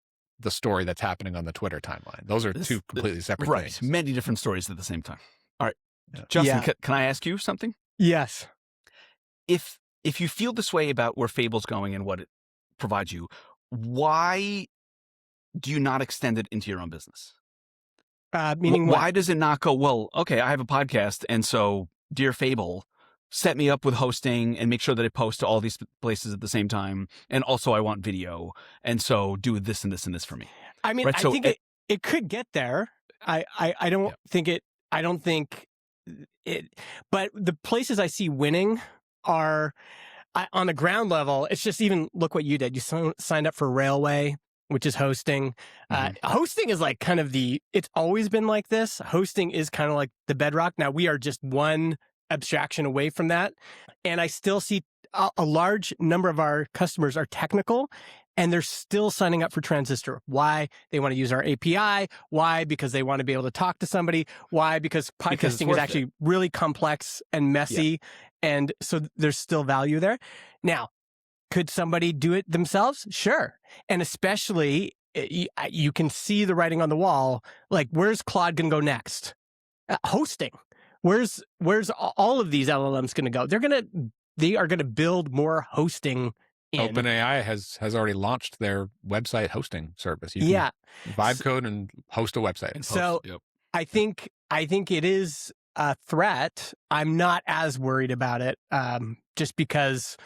the story that's happening on the Twitter timeline. Those are two completely separate things. Right. Many different stories at the same time. All right. Yeah. Justin, can I ask you something? Yes. If you feel this way about where Fable's going and what it provides you, why do you not extend it into your own business? Meaning why does it not go, well, okay, I have a podcast, and so, dear Fable, set me up with hosting and make sure that it posts to all these places at the same time. And also I want video. And so do this and this and this for me. I mean, right? I think it could get there. I don't think it, but the places I see winning are on the ground level. It's just, even look what you did. You signed up for Railway, which is hosting. Hosting is like kind of it's always been like this. Hosting is kind of like the bedrock. Now we are just one abstraction away from that. And I still see a large number of our customers are technical, and they're still signing up for Transistor. Why? They want to use our API. Why? Because they want to be able to talk to somebody. Why? Because podcasting is actually really complex and messy. And so there's still value there. Now, could somebody do it themselves? Sure. And especially, you can see the writing on the wall. Like, where's Claude going to go next? Hosting. Where's all of these LLMs going to go? They are going to build more hosting in. OpenAI has already launched their website hosting service. You can vibe code and host a website. So I think it is a threat. I'm not as worried about it, just because,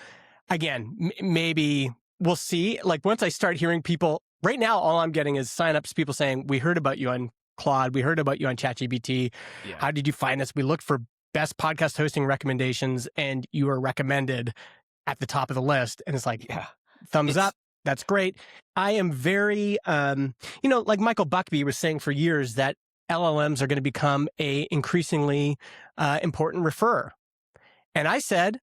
again, maybe we'll see. Like, once I start hearing people, right now, all I'm getting is signups, people saying, we heard about you on Claude, we heard about you on ChatGPT. Yeah. How did you find us? We looked for best podcast hosting recommendations, and you were recommended at the top of the list. And it's like, thumbs up. That's great. I am very, like Michael Buckby was saying for years, that LLMs are going to become a increasingly important referrer. And I said,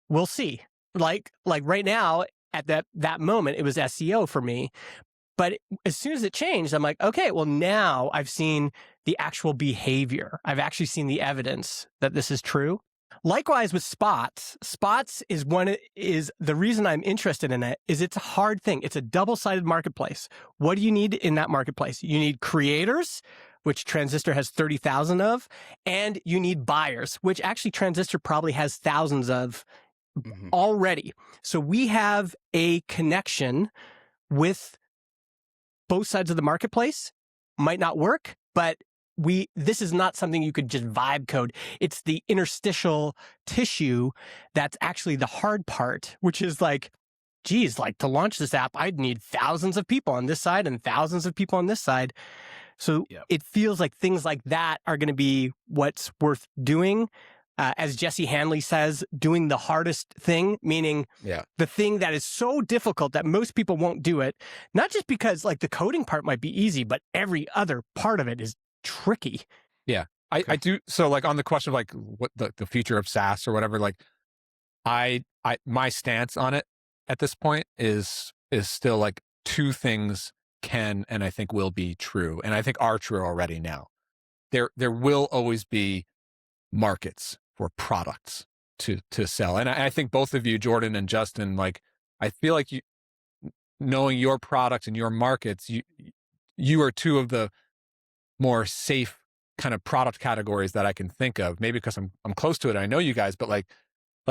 we'll see. Like right now, at that moment, it was SEO for me. But as soon as it changed, I'm like, okay, well, now I've seen the actual behavior. I've actually seen the evidence that this is true. Likewise with Spots. Spots is the reason I'm interested in it is it's a hard thing. It's a double-sided marketplace. What do you need in that marketplace? You need creators, which Transistor has 30,000 of, and you need buyers, which actually Transistor probably has thousands of already. So we have a connection with both sides of the marketplace. Might not work, but this is not something you could just vibe code. It's the interstitial tissue that's actually the hard part, which is like, geez, like to launch this app, I'd need thousands of people on this side and thousands of people on this side. So it feels like things like that are going to be what's worth doing. As Jesse Hanley says, doing the hardest thing, meaning the thing that is so difficult that most people won't do it, not just because like the coding part might be easy, but every other part of it is tricky. Yeah, I do. So like on the question of like what the future of SaaS or whatever, like my stance on it at this point is still like two things can and I think will be true, and I think are true already now. There will always be markets for products to sell. And I think both of you, Jordan and Justin, like, I feel like knowing your products and your markets, you are two of the more safe kind of product categories that I can think of. Maybe because I'm close to it. I know you guys, but like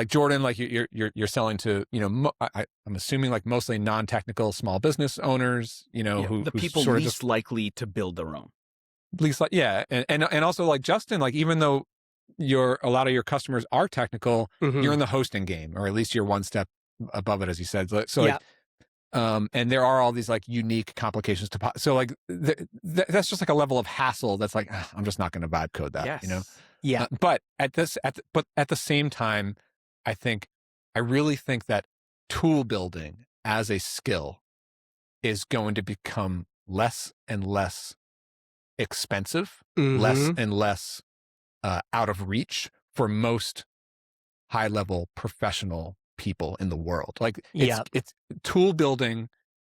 Jordan, like you're selling to, I'm assuming like mostly non-technical small business owners, who the people sort of least likely to build their own. Least like, and also like Justin, like even though a lot of your customers are technical, you're in the hosting game, or at least you're one step above it, as you said. So like, and there are all these like unique complications to, so like that's just like a level of hassle that's like, I'm just not going to vibe code that, but at the same time, I really think that tool building as a skill is going to become less and less expensive, less and less out of reach for most high-level professional people in the world. Like it's tool building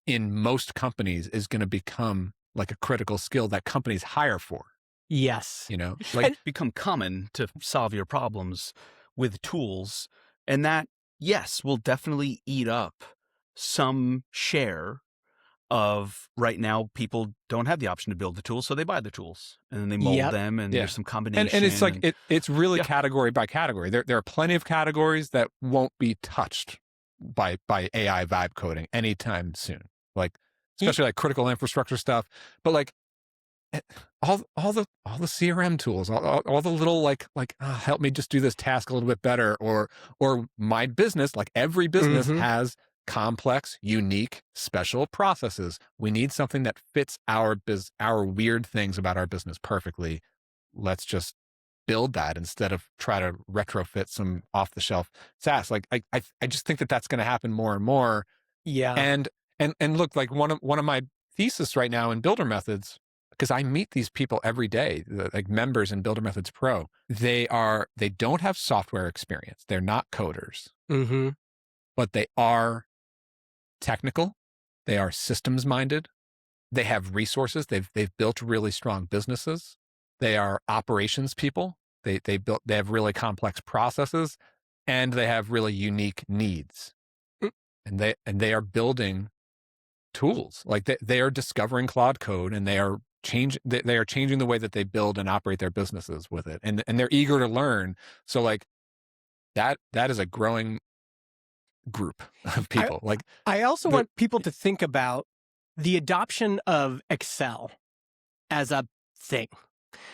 in most companies is going to become like a critical skill that companies hire for. Yes. Like become common to solve your problems with tools. And that, yes, will definitely eat up some share of right now. People don't have the option to build the tools, so they buy the tools and then they mold them, and there's some combination. And it's like it's really category by category. There are plenty of categories that won't be touched by AI vibe coding anytime soon. Like especially like critical infrastructure stuff, but like all the CRM tools, all the little like help me just do this task a little bit better, or my business, like every business has complex, unique, special processes. We need something that fits our weird things about our business perfectly. Let's just build that instead of try to retrofit some off-the-shelf SaaS. Like I just think that that's going to happen more and more. Yeah. And look, like one of my thesis right now in Builder Methods, because I meet these people every day, like members in Builder Methods Pro, they don't have software experience. They're not coders, but they are technical They are systems minded. They have resources. They've built really strong businesses. They are operations people. They have really complex processes, and they have really unique needs. And they are building tools. Like they are discovering Claude code, and they are changing the way that they build and operate their businesses with it. And they're eager to learn. So like that is a growing group of people. I also want people to think about the adoption of Excel as a thing.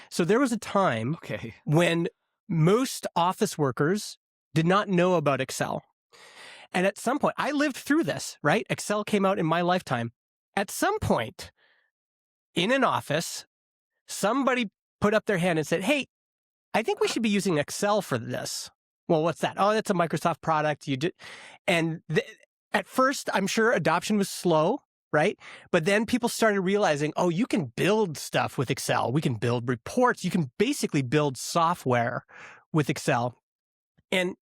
So there was a time when most office workers did not know about Excel. And at some point, I lived through this, right? Excel came out in my lifetime. At some point in an office, somebody put up their hand and said, hey, I think we should be using Excel for this. Well, what's that? Oh, that's a Microsoft product. And at first, I'm sure adoption was slow, right? But then people started realizing, oh, you can build stuff with Excel. We can build reports. You can basically build software with Excel. And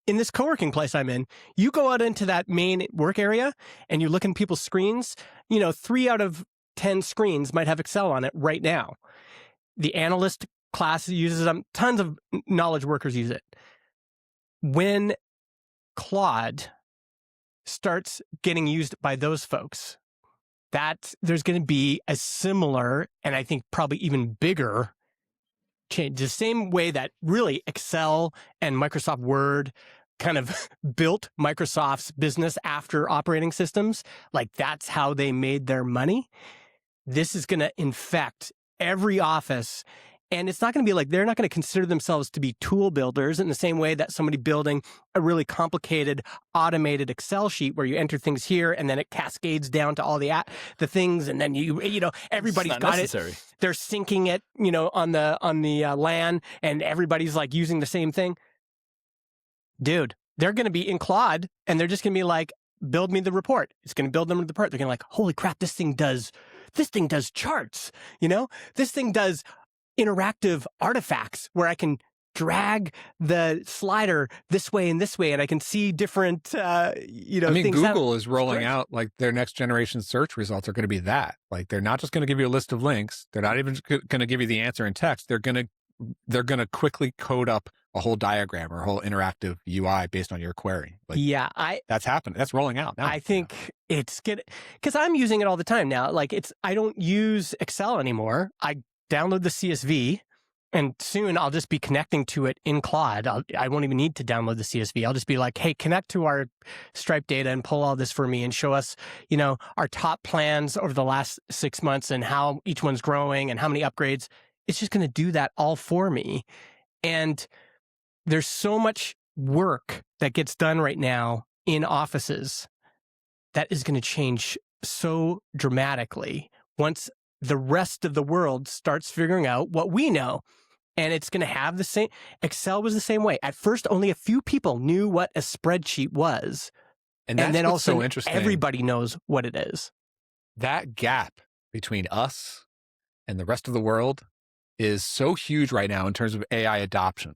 in this co-working place I'm in, you go out into that main work area and you look in people's screens, 3 out of 10 screens might have Excel on it right now. The analyst class uses them. Tons of knowledge workers use it. When Claude starts getting used by those folks, there's going to be a similar, and I think probably even bigger change. The same way that really Excel and Microsoft Word kind of built Microsoft's business after operating systems, like that's how they made their money. This is going to infect every office. And it's not going to be like, they're not going to consider themselves to be tool builders in the same way that somebody building a really complicated automated Excel sheet where you enter things here and then it cascades down to all the things. And then everybody's got necessary. It. They're syncing it, on the LAN, and everybody's like using the same thing. Dude, they're going to be in Claude and they're just going to be like, build me the report. It's going to build them the report. They're going to like, holy crap, this thing does charts, this thing does interactive artifacts where I can drag the slider this way and I can see different, things. Google is rolling out like their next generation search results are going to be that. Like they're not just going to give you a list of links. They're not even going to give you the answer in text. They're going to quickly code up a whole diagram or a whole interactive UI based on your query. That's happening. That's rolling out now. I think it's good because I'm using it all the time now. Like I don't use Excel anymore. I download the CSV, and soon I'll just be connecting to it in Claude. I won't even need to download the CSV. I'll just be like, hey, connect to our Stripe data and pull all this for me and show us, our top plans over the last 6 months and how each one's growing and how many upgrades. It's just going to do that all for me. And there's so much work that gets done right now in offices that is going to change so dramatically once the rest of the world starts figuring out what we know. And it's going to have the same. Excel was the same way. At first, only a few people knew what a spreadsheet was. And then also everybody knows what it is. That gap between us and the rest of the world is so huge right now in terms of AI adoption.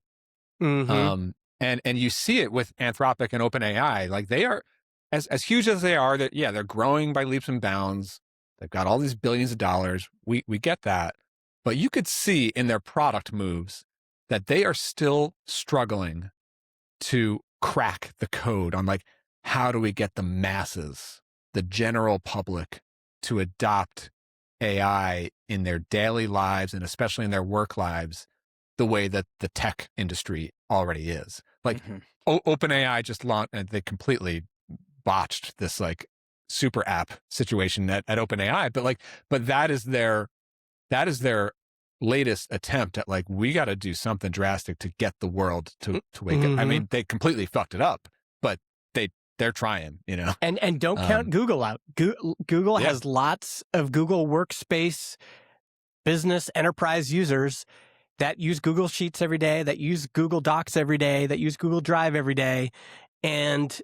Mm-hmm. And you see it with Anthropic and OpenAI. Like they are, as huge as they are, they're growing by leaps and bounds. They've got all these billions of dollars. We get that. But you could see in their product moves that they are still struggling to crack the code on like, how do we get the masses, the general public, to adopt AI in their daily lives and especially in their work lives the way that the tech industry already is. Like OpenAI just launched, and they completely botched this like super app situation at OpenAI, but that is their latest attempt at like, we got to do something drastic to get the world to wake up. I mean, they completely fucked it up, but they're trying, And don't count Google out. Google has lots of Google Workspace business enterprise users that use Google Sheets every day, that use Google Docs every day, that use Google Drive every day. And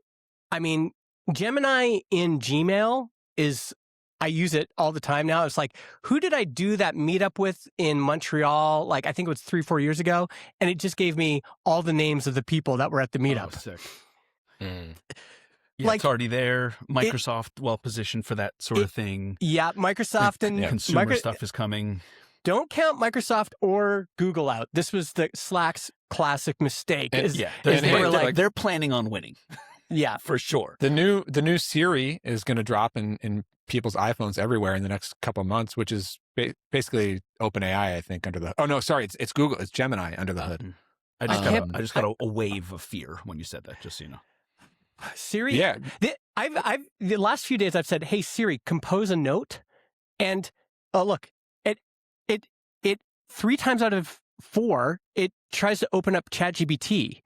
I mean, Gemini in Gmail I use it all the time now. It's like, who did I do that meetup with in Montreal? Like, I think it was 3-4 years ago. And it just gave me all the names of the people that were at the meetup. Oh, sick. Yeah, like it's already there. Microsoft well positioned for that sort of thing. Yeah, Microsoft and consumer stuff is coming. Don't count Microsoft or Google out. This was the Slack's classic mistake. They're planning on winning. Yeah, for sure. The new Siri is going to drop in people's iPhones everywhere in the next couple of months, which is basically OpenAI, I think, under the. Oh no, sorry, it's Google. It's Gemini under the hood. I just got a wave of fear when you said that. Just so you know, Siri. Yeah, I've the last few days I've said, "Hey Siri, compose a note," and look, it 3 times out of 4 it tries to open up ChatGPT,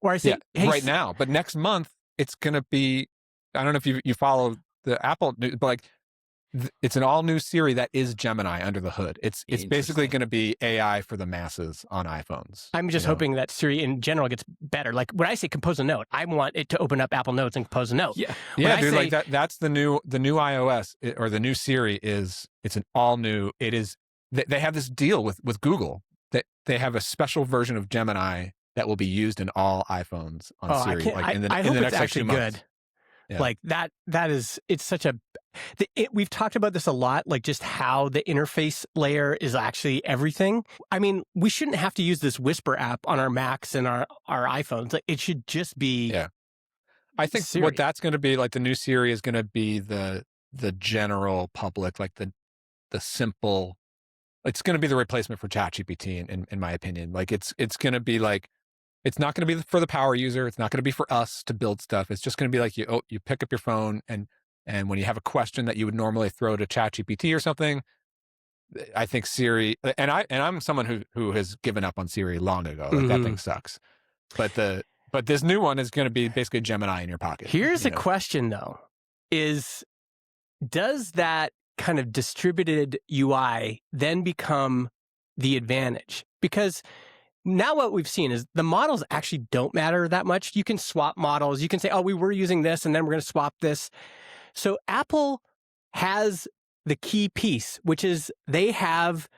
or I say, "Hey, right now," but next month it's going to be. I don't know if you follow the Apple news, but like it's an all new Siri that is Gemini under the hood. It's basically going to be AI for the masses on iPhones. I'm just hoping that Siri in general gets better. Like when I say compose a note, I want it to open up Apple Notes and compose a note. Yeah, dude, like that's the new iOS or the new Siri it's an all new. It is. They have this deal with Google that they have a special version of Gemini that will be used in all iPhones on Siri. I hope it's actually good. Yeah. Like that is, it's such a, we've talked about this a lot, like just how the interface layer is actually everything. I mean, we shouldn't have to use this Whisper app on our Macs and our iPhones. Like, it should just be. Yeah. I think Siri. what that's going to be, like the new Siri is going to be the general public, like the simple, it's going to be the replacement for ChatGPT in my opinion. Like it's going to be like, it's not going to be for the power user. It's not going to be for us to build stuff. It's just going to be like you pick up your phone and when you have a question that you would normally throw to ChatGPT or something, I think Siri, and I'm someone who has given up on Siri long ago. Like that thing sucks. But this new one is going to be basically Gemini in your pocket. Here's a question though: does that kind of distributed UI then become the advantage? Because now what we've seen is the models actually don't matter that much. You can swap models. You can say, oh, we were using this and then we're going to swap this. So Apple has the key piece, which is they have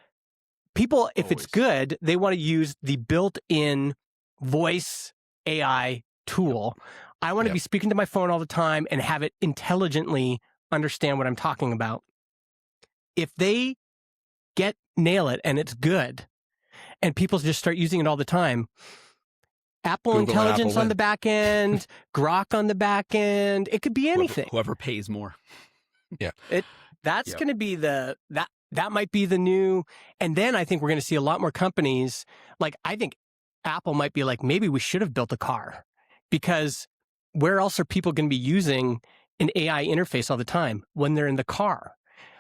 people, if it's good, they want to use the built-in voice AI tool. I want to be speaking to my phone all the time and have it intelligently understand what I'm talking about. If they nail it and it's good, and people just start using it all the time, Apple Google Intelligence on the back end, Grok on the back end, it could be anything. Whoever pays more. Yeah. That's going to be that might be the new, and then I think we're going to see a lot more companies, like I think Apple might be like, maybe we should have built a car, because where else are people going to be using an AI interface all the time when they're in the car?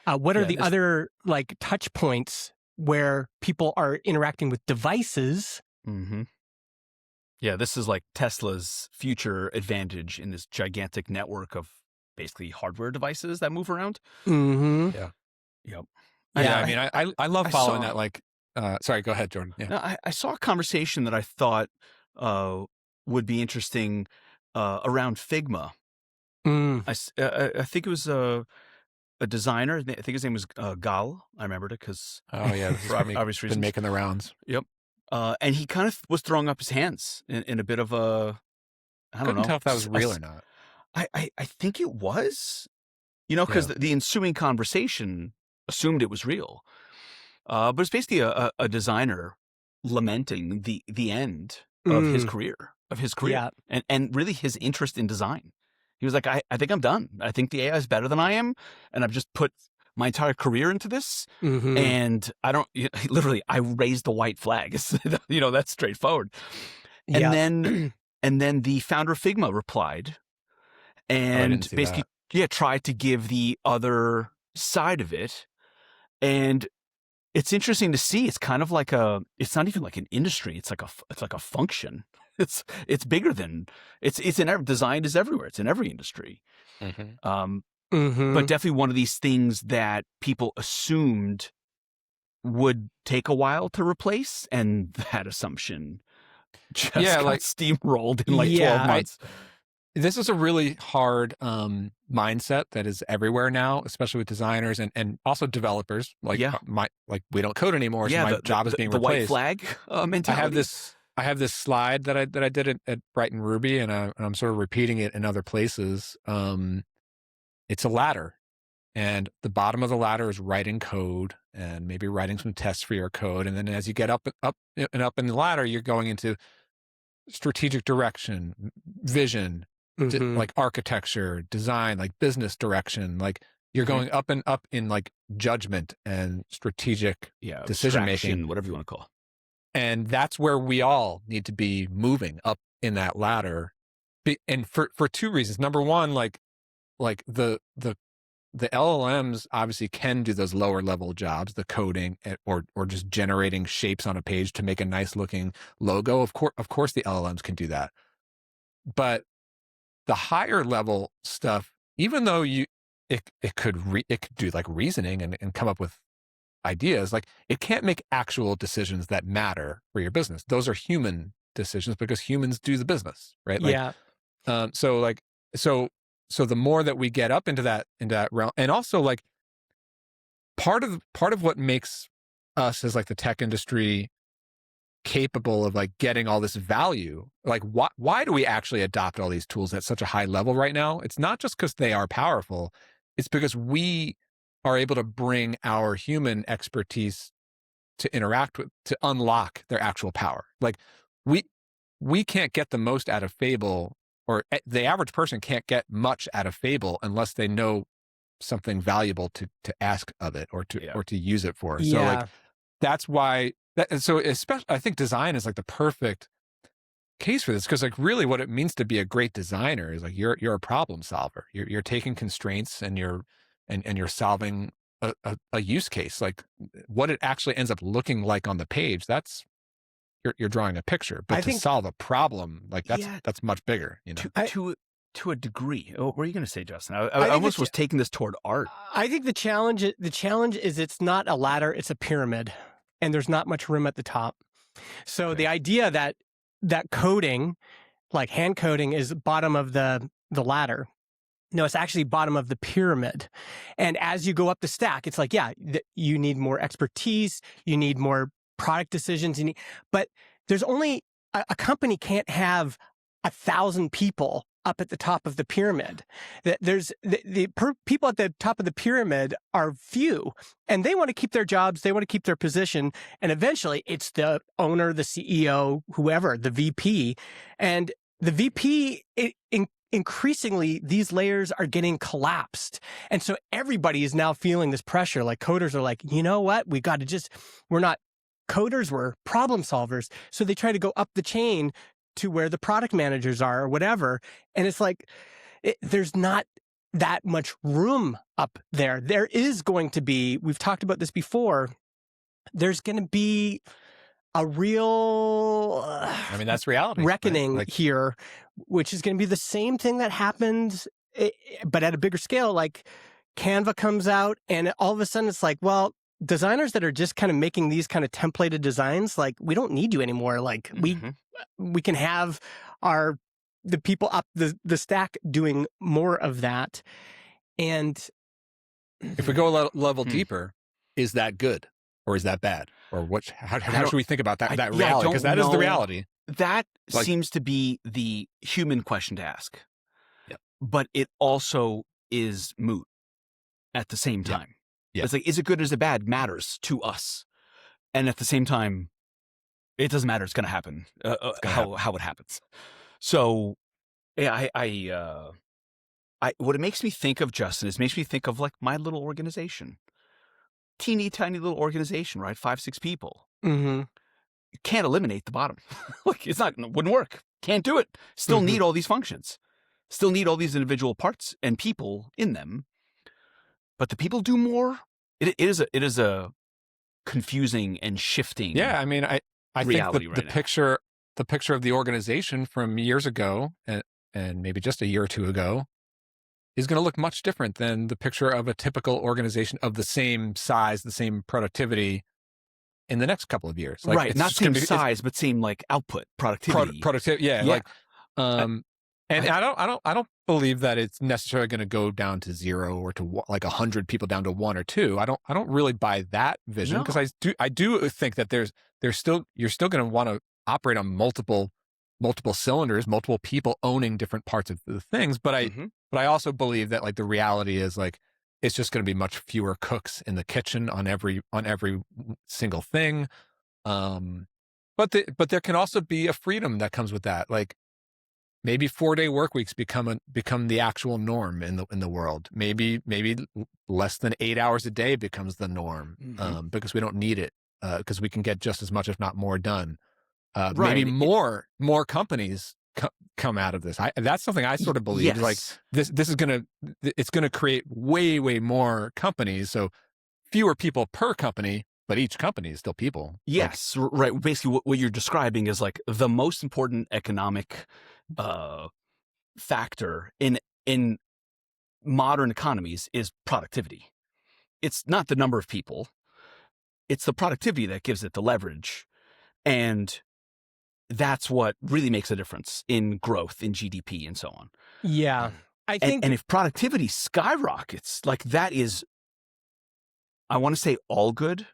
What are the other like touch points where people are interacting with devices? Mm-hmm. Yeah, this is like Tesla's future advantage in this gigantic network of basically hardware devices that move around. Mm-hmm. Yeah. Yep. Yeah, I mean, I love following that. Like, sorry, go ahead, Jordan. Yeah. No, I saw a conversation that I thought would be interesting around Figma. I think it was a designer. I think his name was Gal. I remembered it because for obvious reasons, been making the rounds. Yep. And he kind of was throwing up his hands in a bit of a, I don't know. Couldn't tell if that was real or not. I think it was, because the ensuing conversation assumed it was real. But it's basically a designer lamenting the end of his career, and really his interest in design. He was like, I think I'm done. I think the AI is better than I am, and I've just put my entire career into this. Mm-hmm. And I raised the white flag. That's straightforward. And then the founder of Figma replied and basically, tried to give the other side of it. And it's interesting to see. It's kind of like it's not even like an industry. It's like a function. It's bigger than it's in design is everywhere. It's in every industry. Mm-hmm. But definitely one of these things that people assumed would take a while to replace, and that assumption just got steamrolled in 12 months. This is a really hard mindset that is everywhere now, especially with designers and also developers. We don't code anymore, so my job is being replaced. The white flag mentality. I have this I have this slide that I did at Brighton Ruby, and I'm sort of repeating it in other places. It's a ladder, and the bottom of the ladder is writing code and maybe writing some tests for your code. And then as you get up in the ladder, you're going into strategic direction, vision, like architecture, design, like business direction. Like you're going up and up in like judgment and strategic decision making, whatever you want to call it. And that's where we all need to be moving up in that ladder. And for two reasons. Number one, like the LLMs obviously can do those lower level jobs, the coding or just generating shapes on a page to make a nice looking logo. Of course the LLMs can do that. But the higher level stuff, even though it could do like reasoning and come up with ideas, like it can't make actual decisions that matter for your business. Those are human decisions because humans do the business, right? Like, so the more that we get up into that realm, and also like part of what makes us as like the tech industry capable of like getting all this value, like why do we actually adopt all these tools at such a high level right now? It's not just because they are powerful. It's because we are able to bring our human expertise to interact with, to unlock their actual power. Like we can't get the most out of Fable, or the average person can't get much out of Fable unless they know something valuable to ask of it or to use it for. So like that's why so especially I think design is like the perfect case for this, because like really what it means to be a great designer is like you're a problem solver. You're taking constraints and you're solving a use case. Like what it actually ends up looking like on the page, that's you're drawing a picture. But to solve a problem, like that's much bigger, you know. To a degree. What were you going to say, Justin? I almost was taking this toward art. I think the challenge is it's not a ladder, it's a pyramid, and there's not much room at the top. So the idea that coding, like hand coding, is bottom of the ladder. No, it's actually bottom of the pyramid. And as you go up the stack, it's like, you need more expertise, you need more product decisions, but there's only a company can't have 1,000 people up at the top of the pyramid. There's the people at the top of the pyramid are few, and they want to keep their jobs, they want to keep their position, and eventually it's the owner, the CEO, whoever, the VP, and the VP increasingly these layers are getting collapsed, and so everybody is now feeling this pressure. Like coders are like, you know what, we got to we're not coders, we're problem solvers. So they try to go up the chain to where the product managers are or whatever. And it's like, there's not that much room up there. There is going to be, we've talked about this before, there's going to be a real I mean, that's reality, reckoning, right? here, which is going to be the same thing that happened, but at a bigger scale. Like Canva comes out and all of a sudden it's like, well, designers that are just kind of making these kind of templated designs, like we don't need you anymore. Like we can have the people up the stack doing more of that. And if we go a level deeper, is that good or is that bad? Or how should we think about that reality? Because that is the reality. That seems to be the human question to ask. Yep. But it also is moot at the same time. Yeah. It's like, is it good or is it bad matters to us. And at the same time, it doesn't matter. It's going to happen, how it happens. So yeah, what it makes me think of, Justin, is makes me think of like my little organization, teeny tiny little organization, right? 5-6 people. You can't eliminate the bottom. Like it wouldn't work. Can't do it. Still need all these functions. Still need all these individual parts and people in them. But the people do more. It is a confusing and shifting. Yeah, I mean, I think the picture of the organization from years ago and maybe just a year or two ago is going to look much different than the picture of a typical organization of the same size, the same productivity in the next couple of years. Like, right, not same size, but same like output, productivity. Productivity, yeah. Like, and I don't believe that it's necessarily going to go down to 0 or to like 100 people down to 1 or 2. I don't really buy that vision, because I do think that you're still going to want to operate on multiple cylinders, multiple people owning different parts of the things. But I also believe that like the reality is like it's just going to be much fewer cooks in the kitchen on every single thing. But there can also be a freedom that comes with that. Like maybe 4-day work weeks become the actual norm in the world. Maybe less than 8 hours a day becomes the norm because we don't need it because we can get just as much, if not more, done. Right. Maybe more companies come out of this. That's something I sort of believe. Yes. Like this is it's gonna create way more companies. So fewer people per company, but each company is still people. Yes, like, right. Basically, what you're describing is like the most important economic factor in modern economies is productivity. It's not the number of people; it's the productivity that gives it the leverage, and that's what really makes a difference in growth, in GDP, and so on. Yeah, I think, and if productivity skyrockets, like that is, I want to say all good.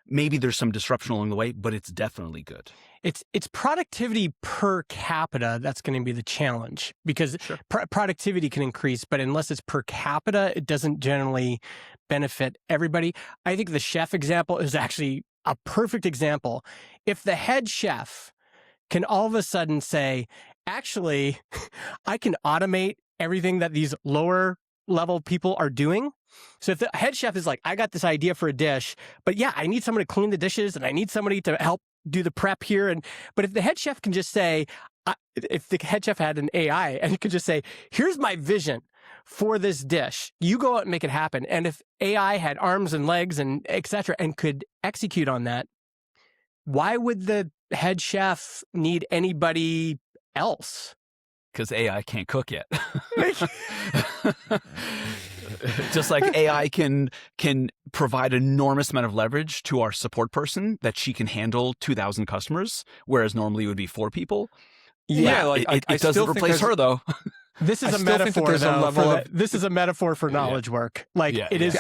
Maybe there's some disruption along the way, but it's definitely good. It's productivity per capita that's going to be the challenge because sure. Productivity can increase, but unless it's per capita, it doesn't generally benefit everybody. I think the chef example is actually a perfect example. If the head chef can all of a sudden say, actually, I can automate everything that these lower level people are doing. So if the head chef is like, I got this idea for a dish, but yeah, I need someone to clean the dishes and I need somebody to help do the prep here. But if the head chef can just say, if the head chef had an AI and he could just say, here's my vision for this dish, you go out and make it happen. And if AI had arms and legs and et cetera, and could execute on that, why would the head chef need anybody else? Because AI can't cook yet. Just like AI can provide an enormous amount of leverage to our support person that she can handle 2,000 customers, whereas normally it would be 4 people. Yeah, like, it doesn't replace her though. This is a metaphor. This is a metaphor for knowledge work. Like it is.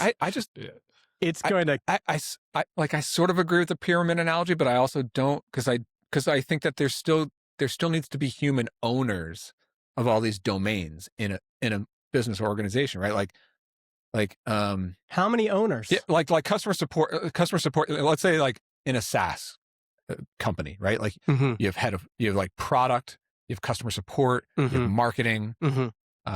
It's going to. I sort of agree with the pyramid analogy, but I also don't because I think that there still needs to be human owners of all these domains in a business organization, right? Like how many owners? Yeah, like customer support. Let's say like in a SaaS company, right? Like you have like product, you have customer support, you have marketing.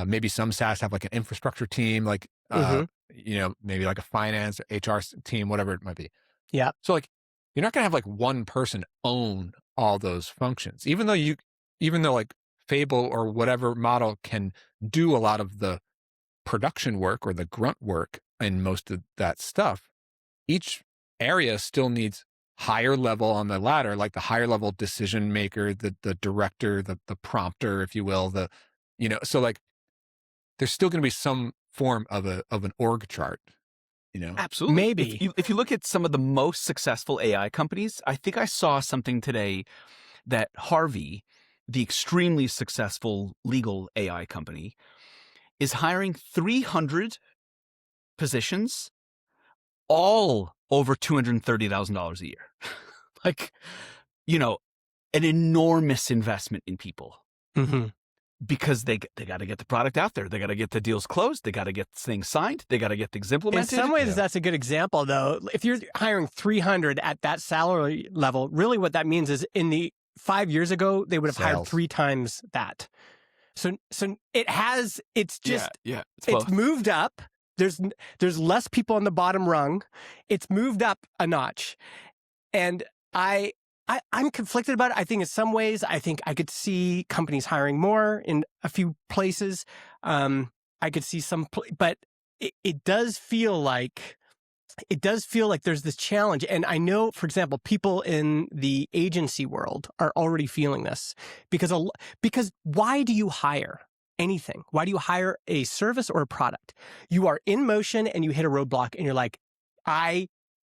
Maybe some SaaS have like an infrastructure team, like maybe like a finance or HR team, whatever it might be. Yeah. So like you're not gonna have like one person own all those functions, even though like Fable or whatever model can do a lot of the production work or the grunt work in most of that stuff. Each area still needs higher level on the ladder, like the higher level decision maker, the director, the prompter, if you will, so like there's still going to be some form of an org chart, Absolutely. Maybe. If you look at some of the most successful AI companies, I think I saw something today that Harvey, the extremely successful legal AI company, is hiring 300 positions, all over $230,000 a year. Like, an enormous investment in people. Because they got to get the product out there. They got to get the deals closed. They got to get things signed. They got to get things implemented. In some ways, that's a good example, though. If you're hiring 300 at that salary level, really what that means is in the 5 years ago, they would have hired 3 times that. So it's moved up. There's less people on the bottom rung. It's moved up a notch. And I'm conflicted about it. I think in some ways, I could see companies hiring more in a few places. I could see but it does feel like there's this challenge. And I know, for example, people in the agency world are already feeling this because why do you hire anything? Why do you hire a service or a product? You are in motion and you hit a roadblock and you're like,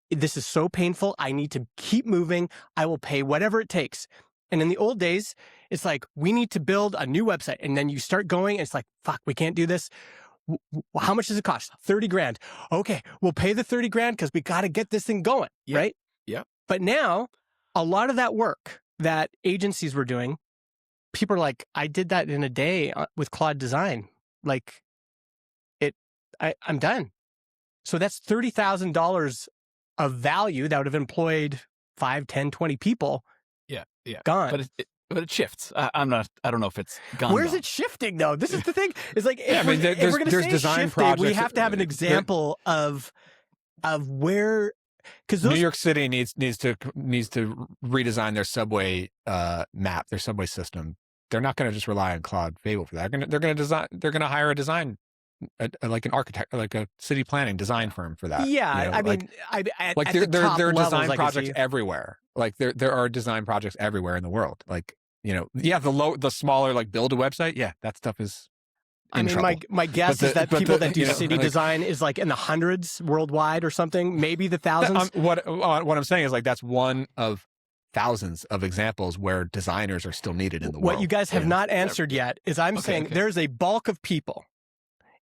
this is so painful. I need to keep moving. I will pay whatever it takes. And in the old days, it's like, we need to build a new website. And then you start going and it's like, fuck, we can't do this. How much does it cost? 30 grand. Okay, we'll pay the 30 grand because we got to get this thing going, right? Yeah. But now, a lot of that work that agencies were doing, people are like, I did that in a day with Claude Design. Like, I'm done. So that's $30,000 of value that would have employed 5, 10, 20 people. Yeah. Gone. But it shifts. I don't know if it's gone. Where's it shifting though? This is the thing. It's like, Yeah, if we're going to say design shifting, projects. we have to have an example of where, because New York City needs to redesign their subway map, their subway system. They're not going to just rely on Claude Fable for that. They're going to hire a design, like an architect, like a city planning design firm for that. Yeah, you know, I mean, like there are design projects everywhere. Like there are design projects everywhere in the world. Like, you know, yeah, the smaller, like build a website. Yeah, that stuff is. I mean, my guess is that people that do city design is like in the hundreds worldwide or something, maybe the thousands. What I'm saying is, like, that's one of thousands of examples where designers are still needed in the world. What you guys have not answered yet is I'm saying there's a bulk of people.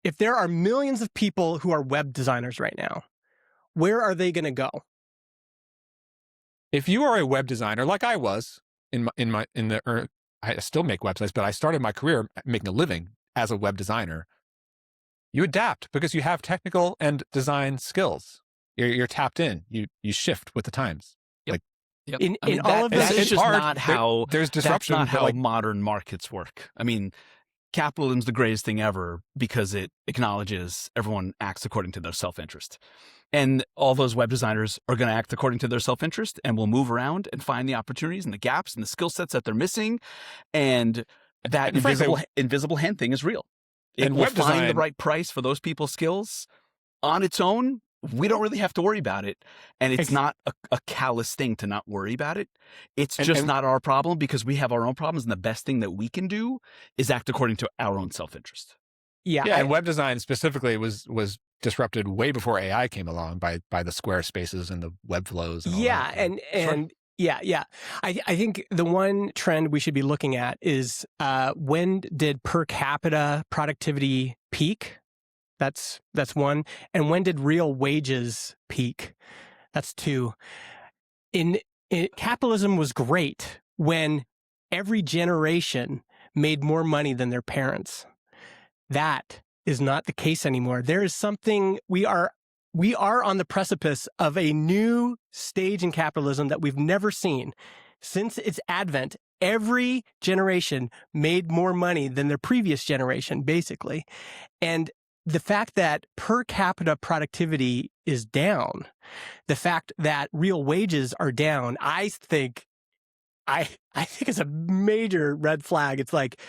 If there are millions of people who are web designers right now, where are they going to go? If you are a web designer, like I was I still make websites, but I started my career making a living as a web designer. You adapt because you have technical and design skills. You're tapped in. You shift with the times. Yep. In all of this, it's just hard. not how there's disruption. That's not how like, modern markets work. I mean, capitalism's the greatest thing ever because it acknowledges everyone acts according to their self-interest. And all those web designers are going to act according to their self-interest and will move around and find the opportunities and the gaps and the skill sets that they're missing. And that invisible hand thing is real. It will find the right price for those people's skills on its own. We don't really have to worry about it. And it's not a callous thing to not worry about it. It's just not our problem because we have our own problems. And the best thing that we can do is act according to our own self-interest. Yeah. And web design specifically was disrupted way before AI came along by the Square Spaces and the web flows. And all that. And yeah. I think the one trend we should be looking at is when did per capita productivity peak? That's one. And when did real wages peak? That's two. Capitalism was great when every generation made more money than their parents. That is not the case anymore. There is something we are on the precipice of a new stage in capitalism that we've never seen. Since its advent, every generation made more money than their previous generation, basically. And the fact that per capita productivity is down, the fact that real wages are down, I think is a major red flag. It's like,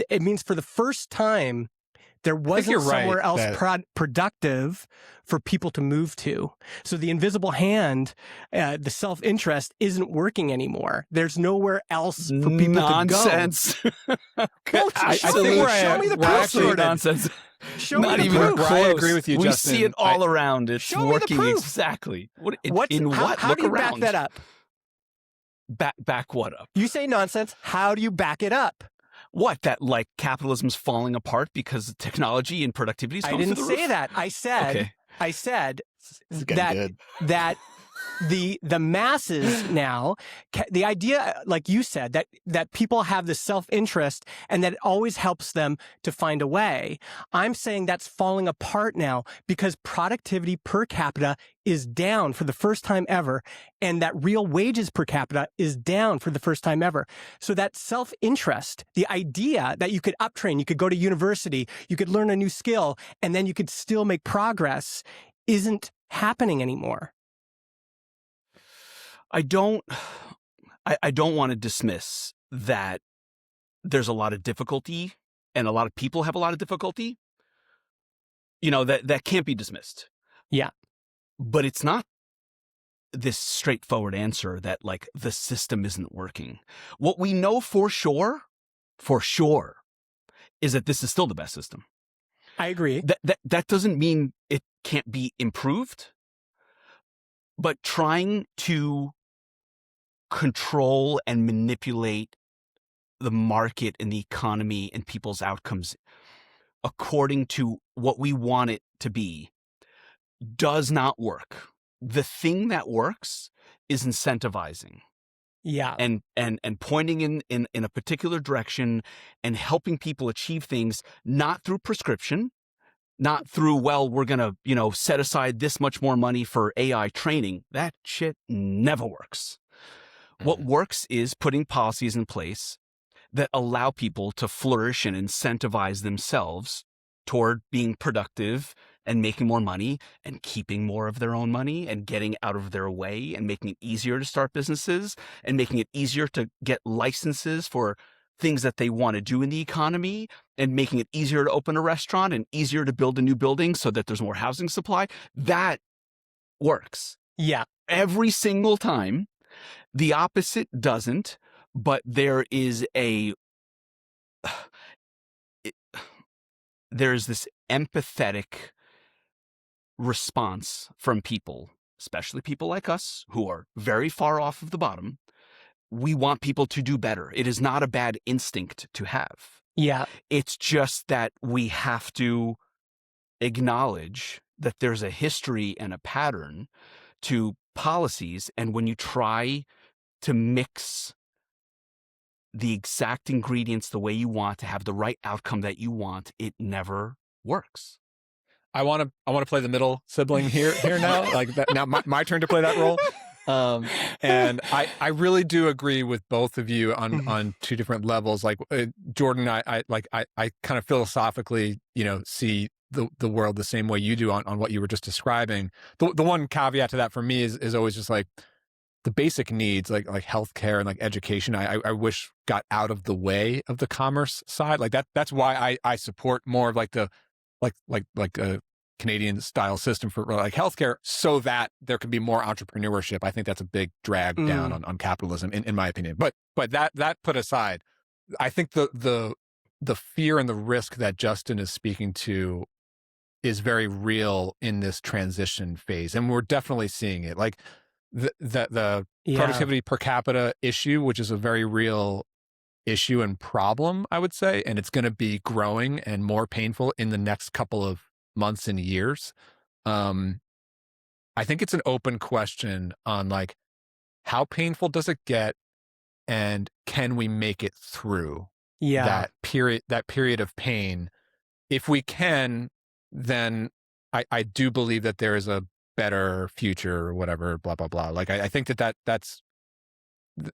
it means for the first time, there wasn't somewhere else productive for people to move to. So the invisible hand, the self-interest isn't working anymore. There's nowhere else for people to go. Nonsense. Well, show me the proof. Nonsense. Show me Not the even proof. close. I agree with you, we Justin. see it all around. It's show me the working proof. exactly. How do you back that up? Back what up? You say nonsense. How do you back it up? What, that like capitalism's falling apart because of technology and productivity is going through the roof? I didn't say that. I said that the masses now, the idea, like you said, that people have this self-interest and that it always helps them to find a way. I'm saying that's falling apart now because productivity per capita is down for the first time ever, and that real wages per capita is down for the first time ever. So that self-interest, the idea that you could uptrain, you could go to university, you could learn a new skill, and then you could still make progress, isn't happening anymore. I don't want to dismiss that there's a lot of difficulty and a lot of people have a lot of difficulty. You know, that can't be dismissed. Yeah. But it's not this straightforward answer that like the system isn't working. What we know for sure, is that this is still the best system. I agree. That doesn't mean it can't be improved, but trying to control and manipulate the market and the economy and people's outcomes according to what we want it to be does not work. The thing that works is incentivizing. Yeah. and pointing in a particular direction and helping people achieve things, not through prescription, not through, well, we're going to, set aside this much more money for AI training. That shit never works. What works is putting policies in place that allow people to flourish and incentivize themselves toward being productive and making more money and keeping more of their own money and getting out of their way and making it easier to start businesses and making it easier to get licenses for things that they want to do in the economy and making it easier to open a restaurant and easier to build a new building so that there's more housing supply. That works. Yeah. Every single time. The opposite doesn't, but there is there's this empathetic response from people, especially people like us who are very far off of the bottom. We want people to do better. It is not a bad instinct to have. Yeah. It's just that we have to acknowledge that there's a history and a pattern to policies. And when you try to mix the exact ingredients the way you want to have the right outcome that you want, it never works. I want to play the middle sibling here now. Like that, now my turn to play that role. And I really do agree with both of you on two different levels. Like Jordan, I kind of philosophically, see the world the same way you do on what you were just describing. The one caveat to that for me is always just like the basic needs, like healthcare and like education. I wish got out of the way of the commerce side. Like that's why I support more of like the like a Canadian style system for like healthcare, so that there can be more entrepreneurship. I think that's a big drag down on capitalism, in my opinion. But that put aside, I think the fear and the risk that Justin is speaking to is very real in this transition phase, and we're definitely seeing it. Like the productivity per capita issue, which is a very real issue and problem, I would say, and it's going to be growing and more painful in the next couple of months and years. I think it's an open question on like, how painful does it get, and can we make it through that period of pain? If we can, then I do believe that there is a better future or whatever, blah, blah, blah. Like, I think that's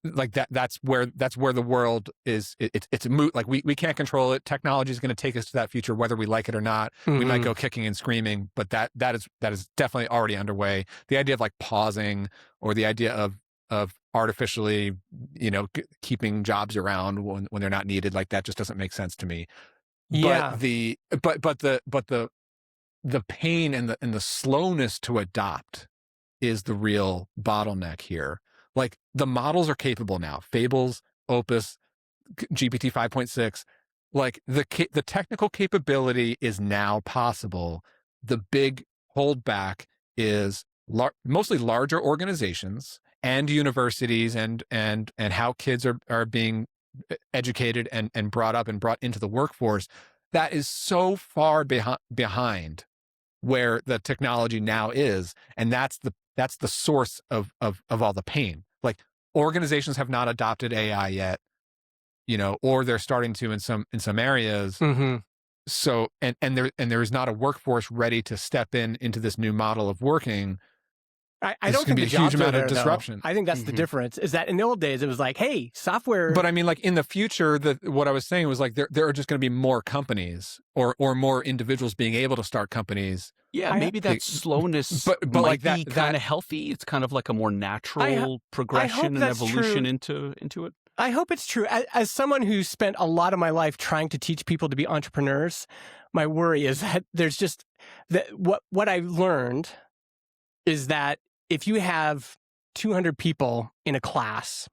like that's where the world is. It's a moot. Like we can't control it. Technology is going to take us to that future, whether we like it or not. We might go kicking and screaming, but that is definitely already underway. The idea of like pausing, or the idea of artificially, keeping jobs around when they're not needed, like that just doesn't make sense to me. Yeah. But the pain and the slowness to adopt is the real bottleneck here. Like the models are capable now. Fables, Opus, GPT 5.6, like the technical capability is now possible. The big holdback is mostly larger organizations and universities and how kids are being educated and brought up and brought into the workforce. That is so far behind where the technology now is, and that's the source of all the pain. Like organizations have not adopted AI yet, or they're starting to in some areas. So and there is not a workforce ready to step into this new model of working. I don't think be the a huge jobs amount are there, of disruption. Though. I think that's the difference. Is that in the old days it was like, hey, software. But I mean, like in the future, what I was saying was like there are just going to be more companies or more individuals being able to start companies. Yeah, maybe that slowness but might like be kind of healthy. It's kind of like a more natural progression and evolution into it. I hope it's true. As someone who spent a lot of my life trying to teach people to be entrepreneurs, my worry is that there's just what I've learned is that if you have 200 people in a class,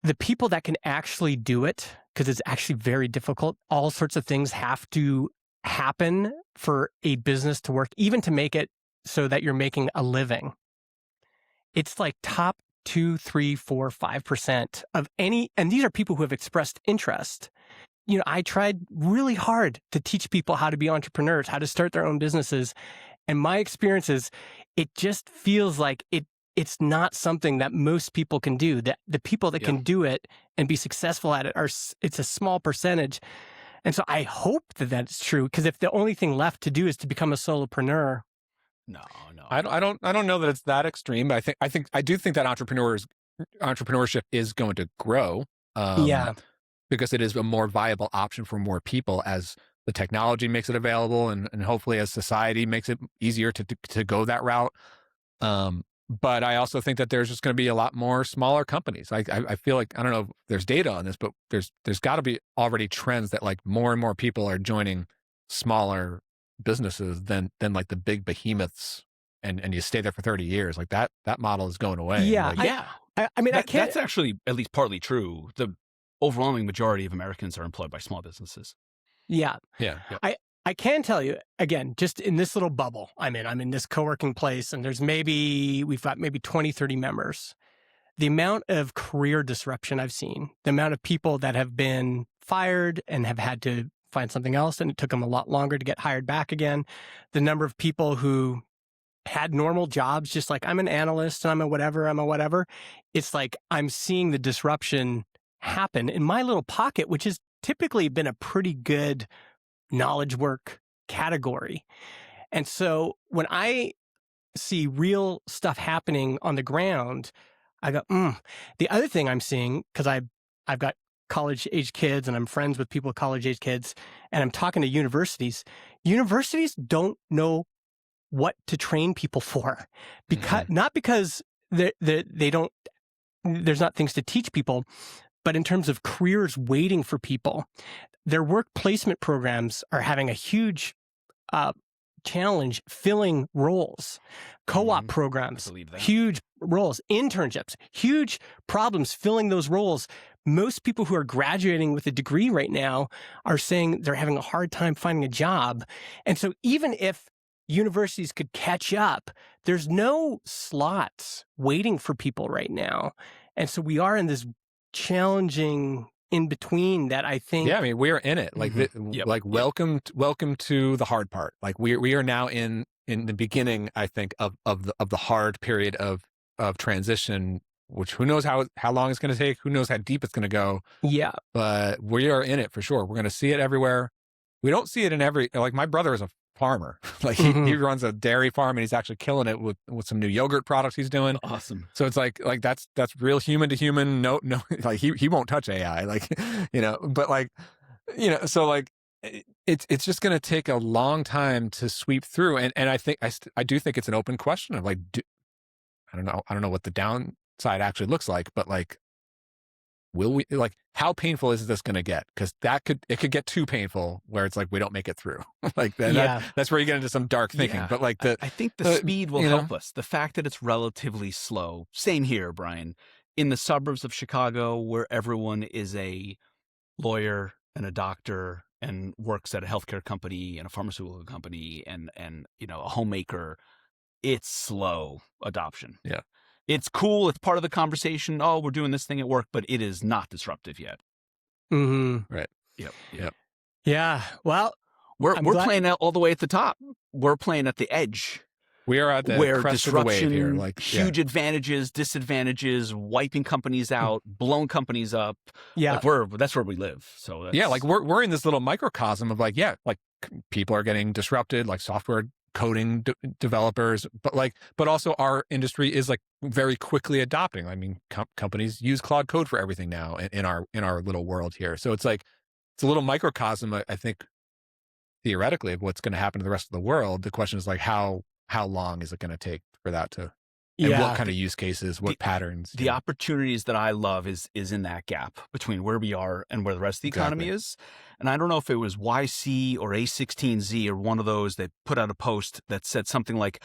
the people that can actually do it, because it's actually very difficult, all sorts of things have to happen for a business to work, even to make it so that you're making a living. It's like top 2, 3, 4, 5% of any, and these are people who have expressed interest. I tried really hard to teach people how to be entrepreneurs, how to start their own businesses. And my experience is it just feels like it's not something that most people can do. That the people that can do it and be successful at it it's a small percentage. And so I hope that that's true, because if the only thing left to do is to become a solopreneur. No. I don't know that it's that extreme, but I do think that entrepreneurship is going to grow. Because it is a more viable option for more people as the technology makes it available, and hopefully as society makes it easier to go that route. But I also think that there's just going to be a lot more smaller companies. I feel like, I don't know if there's data on this, but there's got to be already trends that like more and more people are joining smaller businesses than like the big behemoths, and you stay there for 30 years. Like that model is going away. Yeah. Like, I mean, that's actually at least partly true. The overwhelming majority of Americans are employed by small businesses. Yeah. I can tell you, again, just in this little bubble I'm in this co-working place, and we've got maybe 20, 30 members. The amount of career disruption I've seen, the amount of people that have been fired and have had to find something else, and it took them a lot longer to get hired back again. The number of people who had normal jobs, just like I'm an analyst and I'm a whatever. It's like I'm seeing the disruption happen in my little pocket, which has typically been a pretty good knowledge work category. And so when I see real stuff happening on the ground, I go, The other thing I'm seeing, because I've got college-age kids and I'm friends with people with college-age kids, and I'm talking to universities. Universities don't know what to train people for, because not because they don't. There's not things to teach people, but in terms of careers waiting for people, their work placement programs are having a huge challenge filling roles. Co-op programs, huge roles. Internships, huge problems filling those roles. Most people who are graduating with a degree right now are saying they're having a hard time finding a job. And so even if universities could catch up, there's no slots waiting for people right now. And so we are in this challenging in between that I think. Yeah, I mean, we are in it. Like, welcome to the hard part. Like we are now in the beginning, I think, of the hard period of transition, which who knows how long it's going to take, who knows how deep it's going to go. Yeah. But we are in it for sure. We're going to see it everywhere. We don't see it in every, like my brother is a farmer. Like he runs a dairy farm, and he's actually killing it with some new yogurt products he's doing. Awesome. So it's like that's real human to human. No, like he won't touch AI. Like, but like, so like it's just going to take a long time to sweep through. And I think I do think it's an open question of like, I don't know what the downside actually looks like, but like, will we, like, how painful is this going to get? Because it could get too painful where it's like we don't make it through. Like that's where you get into some dark thinking. Yeah. But like I think the speed will help us. The fact that it's relatively slow. Same here, Brian. In the suburbs of Chicago, where everyone is a lawyer and a doctor and works at a healthcare company and a pharmaceutical company and a homemaker, it's slow adoption. Yeah. It's cool. It's part of the conversation. Oh, we're doing this thing at work, but it is not disruptive yet. Right. Yep. Yeah. Well, we're playing out all the way at the top. We're playing at the edge. We are at the crest of the wave here. Like huge advantages, disadvantages, wiping companies out, blowing companies up. Yeah. Like that's where we live. So like we're in this little microcosm of like people are getting disrupted, like software coding developers, but also our industry is like very quickly adopting. I mean, companies use Claude Code for everything now in our little world here. So it's like it's a little microcosm, I think, theoretically, of what's going to happen to the rest of the world. The question is like how long is it going to take for that to, and what kind of use cases, what patterns? The opportunities that I love is in that gap between where we are and where the rest of the economy is. And I don't know if it was YC or A16Z or one of those that put out a post that said something like,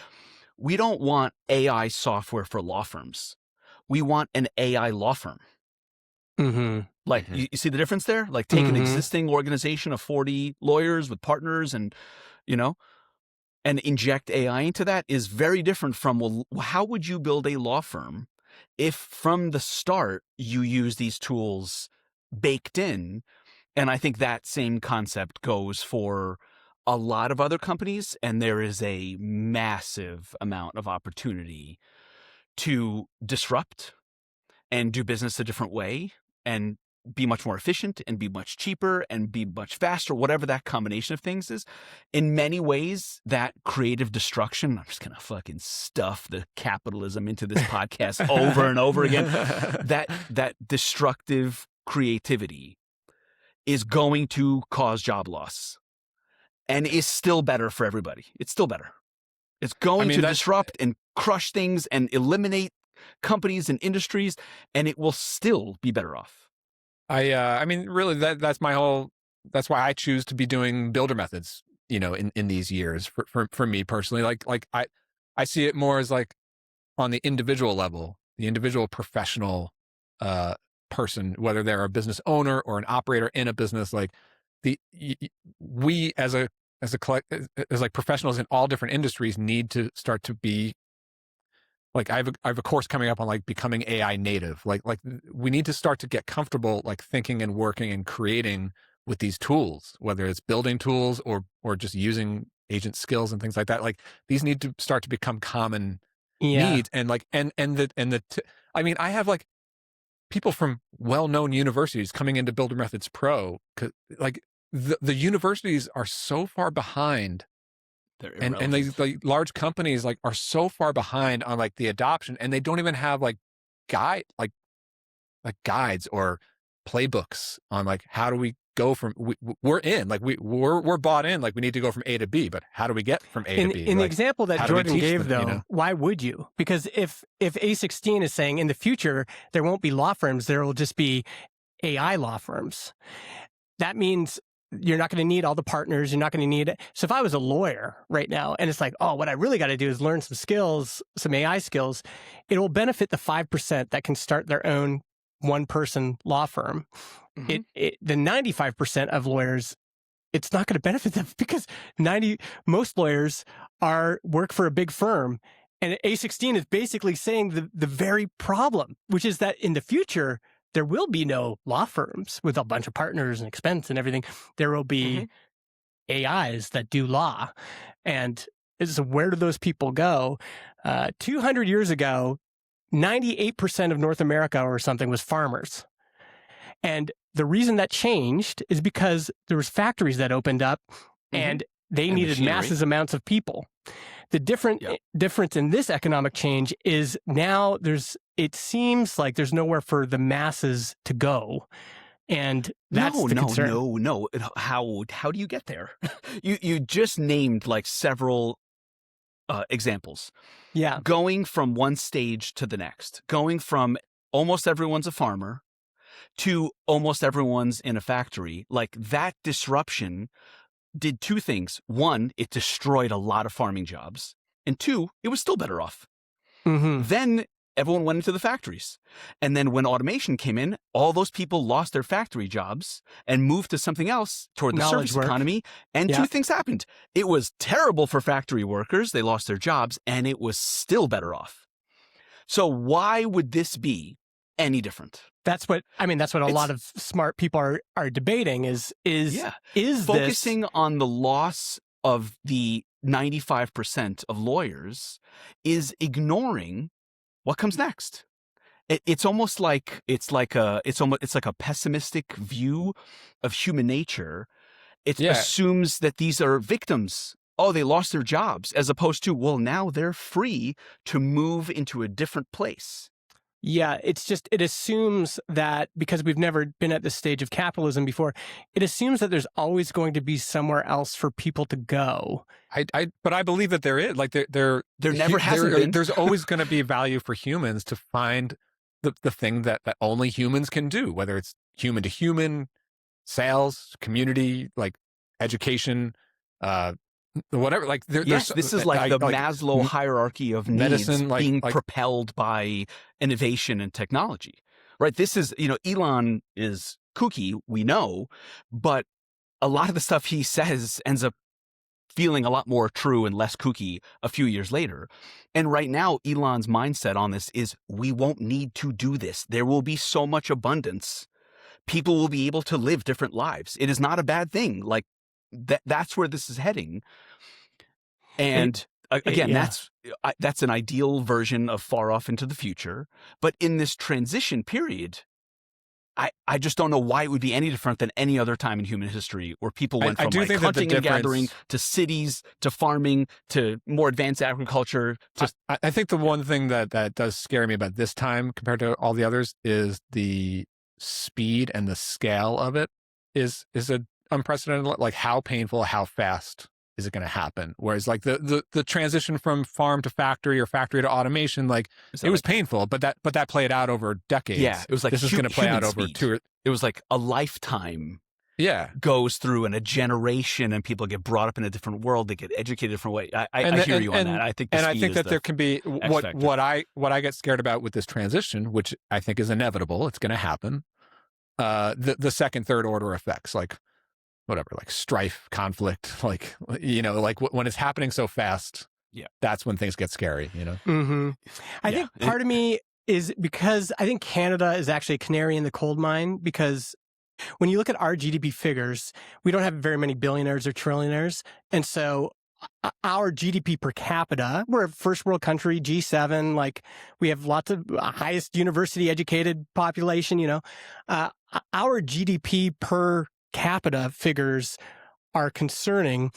we don't want AI software for law firms. We want an AI law firm. Like, you see the difference there? Like, take an existing organization of 40 lawyers with partners and inject AI into that is very different from, well, how would you build a law firm if from the start you use these tools baked in? And I think that same concept goes for a lot of other companies, and there is a massive amount of opportunity to disrupt and do business a different way and be much more efficient and be much cheaper and be much faster, whatever that combination of things is. In many ways, that creative destruction, I'm just going to fucking stuff the capitalism into this podcast over and over again. That destructive creativity is going to cause job loss and is still better for everybody. It's still better. It's going to disrupt and crush things and eliminate companies and industries, and it will still be better off. I mean, really, that's why I choose to be doing builder methods, in these years for me personally. Like I see it more as like on the individual level, the individual professional person, whether they're a business owner or an operator in a business. Like we as like professionals in all different industries need to start to be like, I have a course coming up on like becoming AI native. Like we need to start to get comfortable, like thinking and working and creating with these tools, whether it's building tools or just using agent skills and things like that. Like these need to start to become common needs. And like, I mean, I have like people from well-known universities coming into Builder Methods Pro. Like the universities are so far behind. And these like large companies like are so far behind on like the adoption, and they don't even have like guides or playbooks on like how do we go from we're in like we're bought in, like we need to go from A to B, but how do we get from A to B? In the like, example that Jordan gave, them, though, why would you? Because if A16 is saying in the future there won't be law firms, there will just be AI law firms, that means you're not going to need all the partners. You're not going to need it. So if I was a lawyer right now and it's like, oh, what I really got to do is learn some skills, some AI skills, it will benefit the 5% that can start their own one-person law firm. Mm-hmm. The 95% of lawyers, it's not going to benefit them because most lawyers work for a big firm. And A16 is basically saying the very problem, which is that in the future, there will be no law firms with a bunch of partners and expense and everything. There will be AIs that do law. And so where do those people go? 200 years ago, 98% of North America or something was farmers. And the reason that changed is because there was factories that opened up and they needed massive amounts of people. The difference in this economic change is now it seems like there's nowhere for the masses to go. And that's the concern. No. How do you get there? You just named like several examples. Yeah. Going from one stage to the next, going from almost everyone's a farmer to almost everyone's in a factory. Like that disruption did two things. One, it destroyed a lot of farming jobs. And two, it was still better off. Mm-hmm. Then everyone went into the factories. And then when automation came in, all those people lost their factory jobs and moved to something else toward the service economy. And two things happened. It was terrible for factory workers. They lost their jobs, and it was still better off. So why would this be any different? That's what a lot of smart people are debating is focusing on the loss of the 95% of lawyers is ignoring what comes next. It's almost like it's like a pessimistic view of human nature. It assumes that these are victims. Oh, they lost their jobs, as opposed to, well, now they're free to move into a different place. Yeah, it assumes that because we've never been at this stage of capitalism before, it assumes that there's always going to be somewhere else for people to go. But I believe that there is. Like there never hasn't been. There's always going to be value for humans to find the thing that only humans can do, whether it's human to human, sales, community, like education, whatever. Like this is like the Maslow hierarchy of needs medicine, being propelled by innovation and technology, right? This is, Elon is kooky, we know, but a lot of the stuff he says ends up feeling a lot more true and less kooky a few years later. And right now, Elon's mindset on this is we won't need to do this. There will be so much abundance. People will be able to live different lives. It is not a bad thing. Like that's where this is heading. And again, that's an ideal version of far off into the future. But in this transition period, I just don't know why it would be any different than any other time in human history where people went from hunting and gathering to cities to farming to more advanced agriculture. I think the one thing that does scare me about this time compared to all the others is the speed and the scale of it is a unprecedented. Like how painful, how fast is it going to happen? Whereas like the transition from farm to factory or factory to automation, like it was painful, but that played out over decades. Yeah, it was like this is going to play out over it was like a lifetime. Yeah, goes through in a generation, and people get brought up in a different world. They get educated a different way. I hear you on that. I think, I think that there can be what I get scared about with this transition, which I think is inevitable. It's going to happen. The second, third order effects, like whatever, like strife, conflict, like like when it's happening so fast. Yeah, that's when things get scary. Mm-hmm. I think part of me is because I think Canada is actually a canary in the coal mine because when you look at our GDP figures, we don't have very many billionaires or trillionaires. And so our GDP per capita, we're a first world country, G7, like we have lots of highest university educated population, our GDP per capita figures are concerning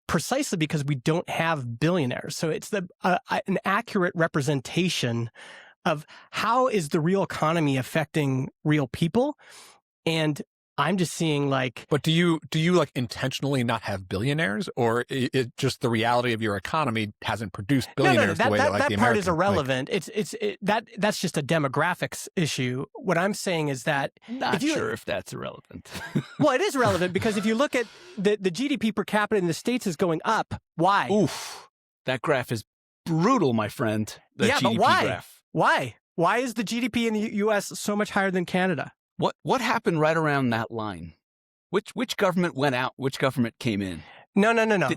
precisely because we don't have billionaires. So it's an accurate representation of how is the real economy affecting real people. And I'm just seeing like... But do you like intentionally not have billionaires, or it just the reality of your economy hasn't produced billionaires the way that the American... That part is irrelevant. That's just a demographics issue. What I'm saying is that... Not sure if that's irrelevant. Well, it is relevant because if you look at the GDP per capita in the States is going up. Why? Oof. That graph is brutal, my friend. The GDP but why? Graph. Why? Why is the GDP in the U.S. so much higher than Canada? What happened right around that line? Which government went out? Which government came in? No.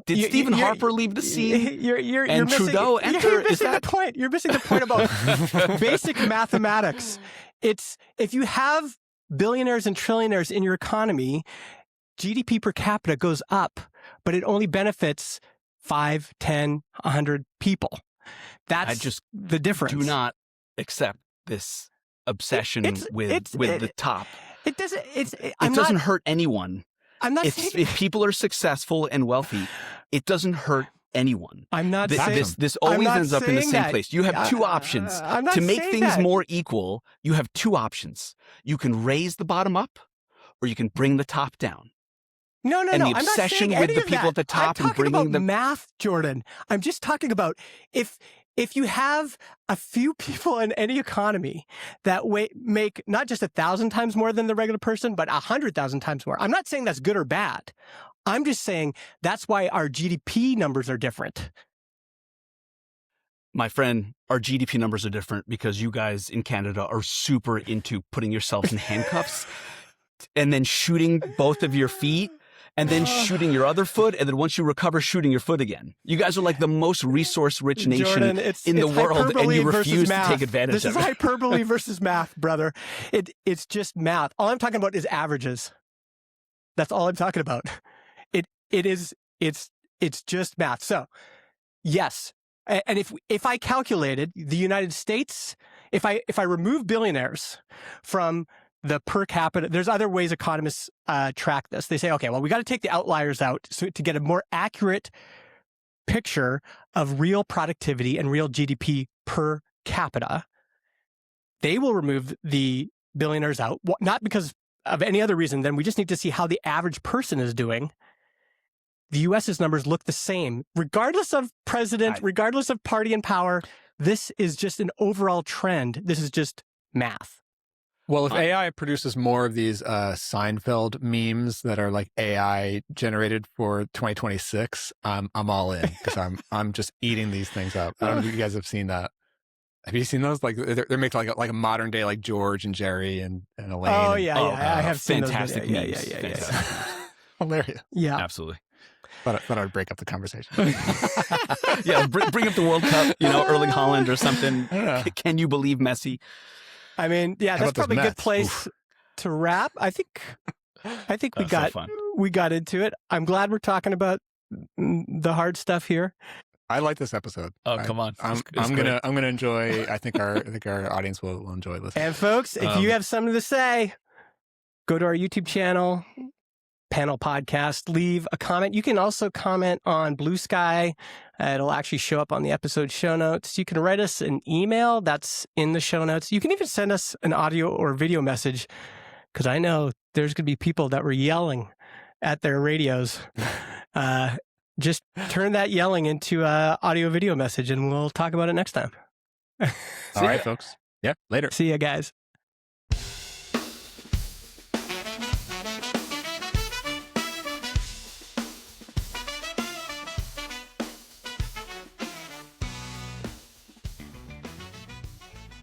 Did Stephen Harper leave the scene? You're and missing, Trudeau enter? You're missing the point. You're missing the point about basic mathematics. It's if you have billionaires and trillionaires in your economy, GDP per capita goes up, but it only benefits 5, 10, 100 people. That's the difference. Do not accept this obsession with the top. It doesn't. It doesn't hurt anyone. I'm not. If people are successful and wealthy, it doesn't hurt anyone. I'm not saying this always ends up in the same place. You have two options to make things more equal. You have two options. You can raise the bottom up, or you can bring the top down. No. And the obsession with the people at the top and bringing them math, Jordan. I'm just talking about if you have a few people in any economy that make not just 1,000 times more than the regular person, but 100,000 times more. I'm not saying that's good or bad. I'm just saying that's why our GDP numbers are different. My friend, our GDP numbers are different because you guys in Canada are super into putting yourself in handcuffs and then shooting both of your feet. And then shooting your other foot, and then once you recover, shooting your foot again. You guys are like the most resource-rich nation Jordan, in the world, and you refuse to take advantage of it. This is hyperbole versus math, brother. It's just math. All I'm talking about is averages. That's all I'm talking about. It's just math. So, yes, and if I calculated the United States, if I remove billionaires from the per capita, there's other ways economists track this. They say, okay, well, we got to take the outliers out to get a more accurate picture of real productivity and real GDP per capita. They will remove the billionaires out, not because of any other reason. Then we just need to see how the average person is doing. The U.S.'s numbers look the same, regardless of president, regardless of party in power. This is just an overall trend. This is just math. Well, if AI produces more of these Seinfeld memes that are like AI generated for 2026, I'm all in because I'm just eating these things up. I don't know if you guys have seen that. Have you seen those? Like they're making like a modern day like George and Jerry and Elaine. Oh yeah, I have seen fantastic those. Yeah. Hilarious. Yeah, absolutely. Thought I would break up the conversation. Yeah, bring up the World Cup. Erling Haaland or something. Can you believe Messi? I mean, yeah, that's probably a good place to wrap. I think we got into it. I'm glad we're talking about the hard stuff here. I like this episode. Oh, come on. I'm gonna enjoy. I think our audience will enjoy listening. And folks, if you have something to say, go to our YouTube channel, Panel Podcast, leave a comment. You can also comment on Blue Sky. It'll actually show up on the episode show notes. You can write us an email that's in the show notes. You can even send us an audio or video message, because I know there's going to be people that were yelling at their radios. Just turn that yelling into an audio video message, and we'll talk about it next time. All right, folks. Yeah, later. See ya, guys.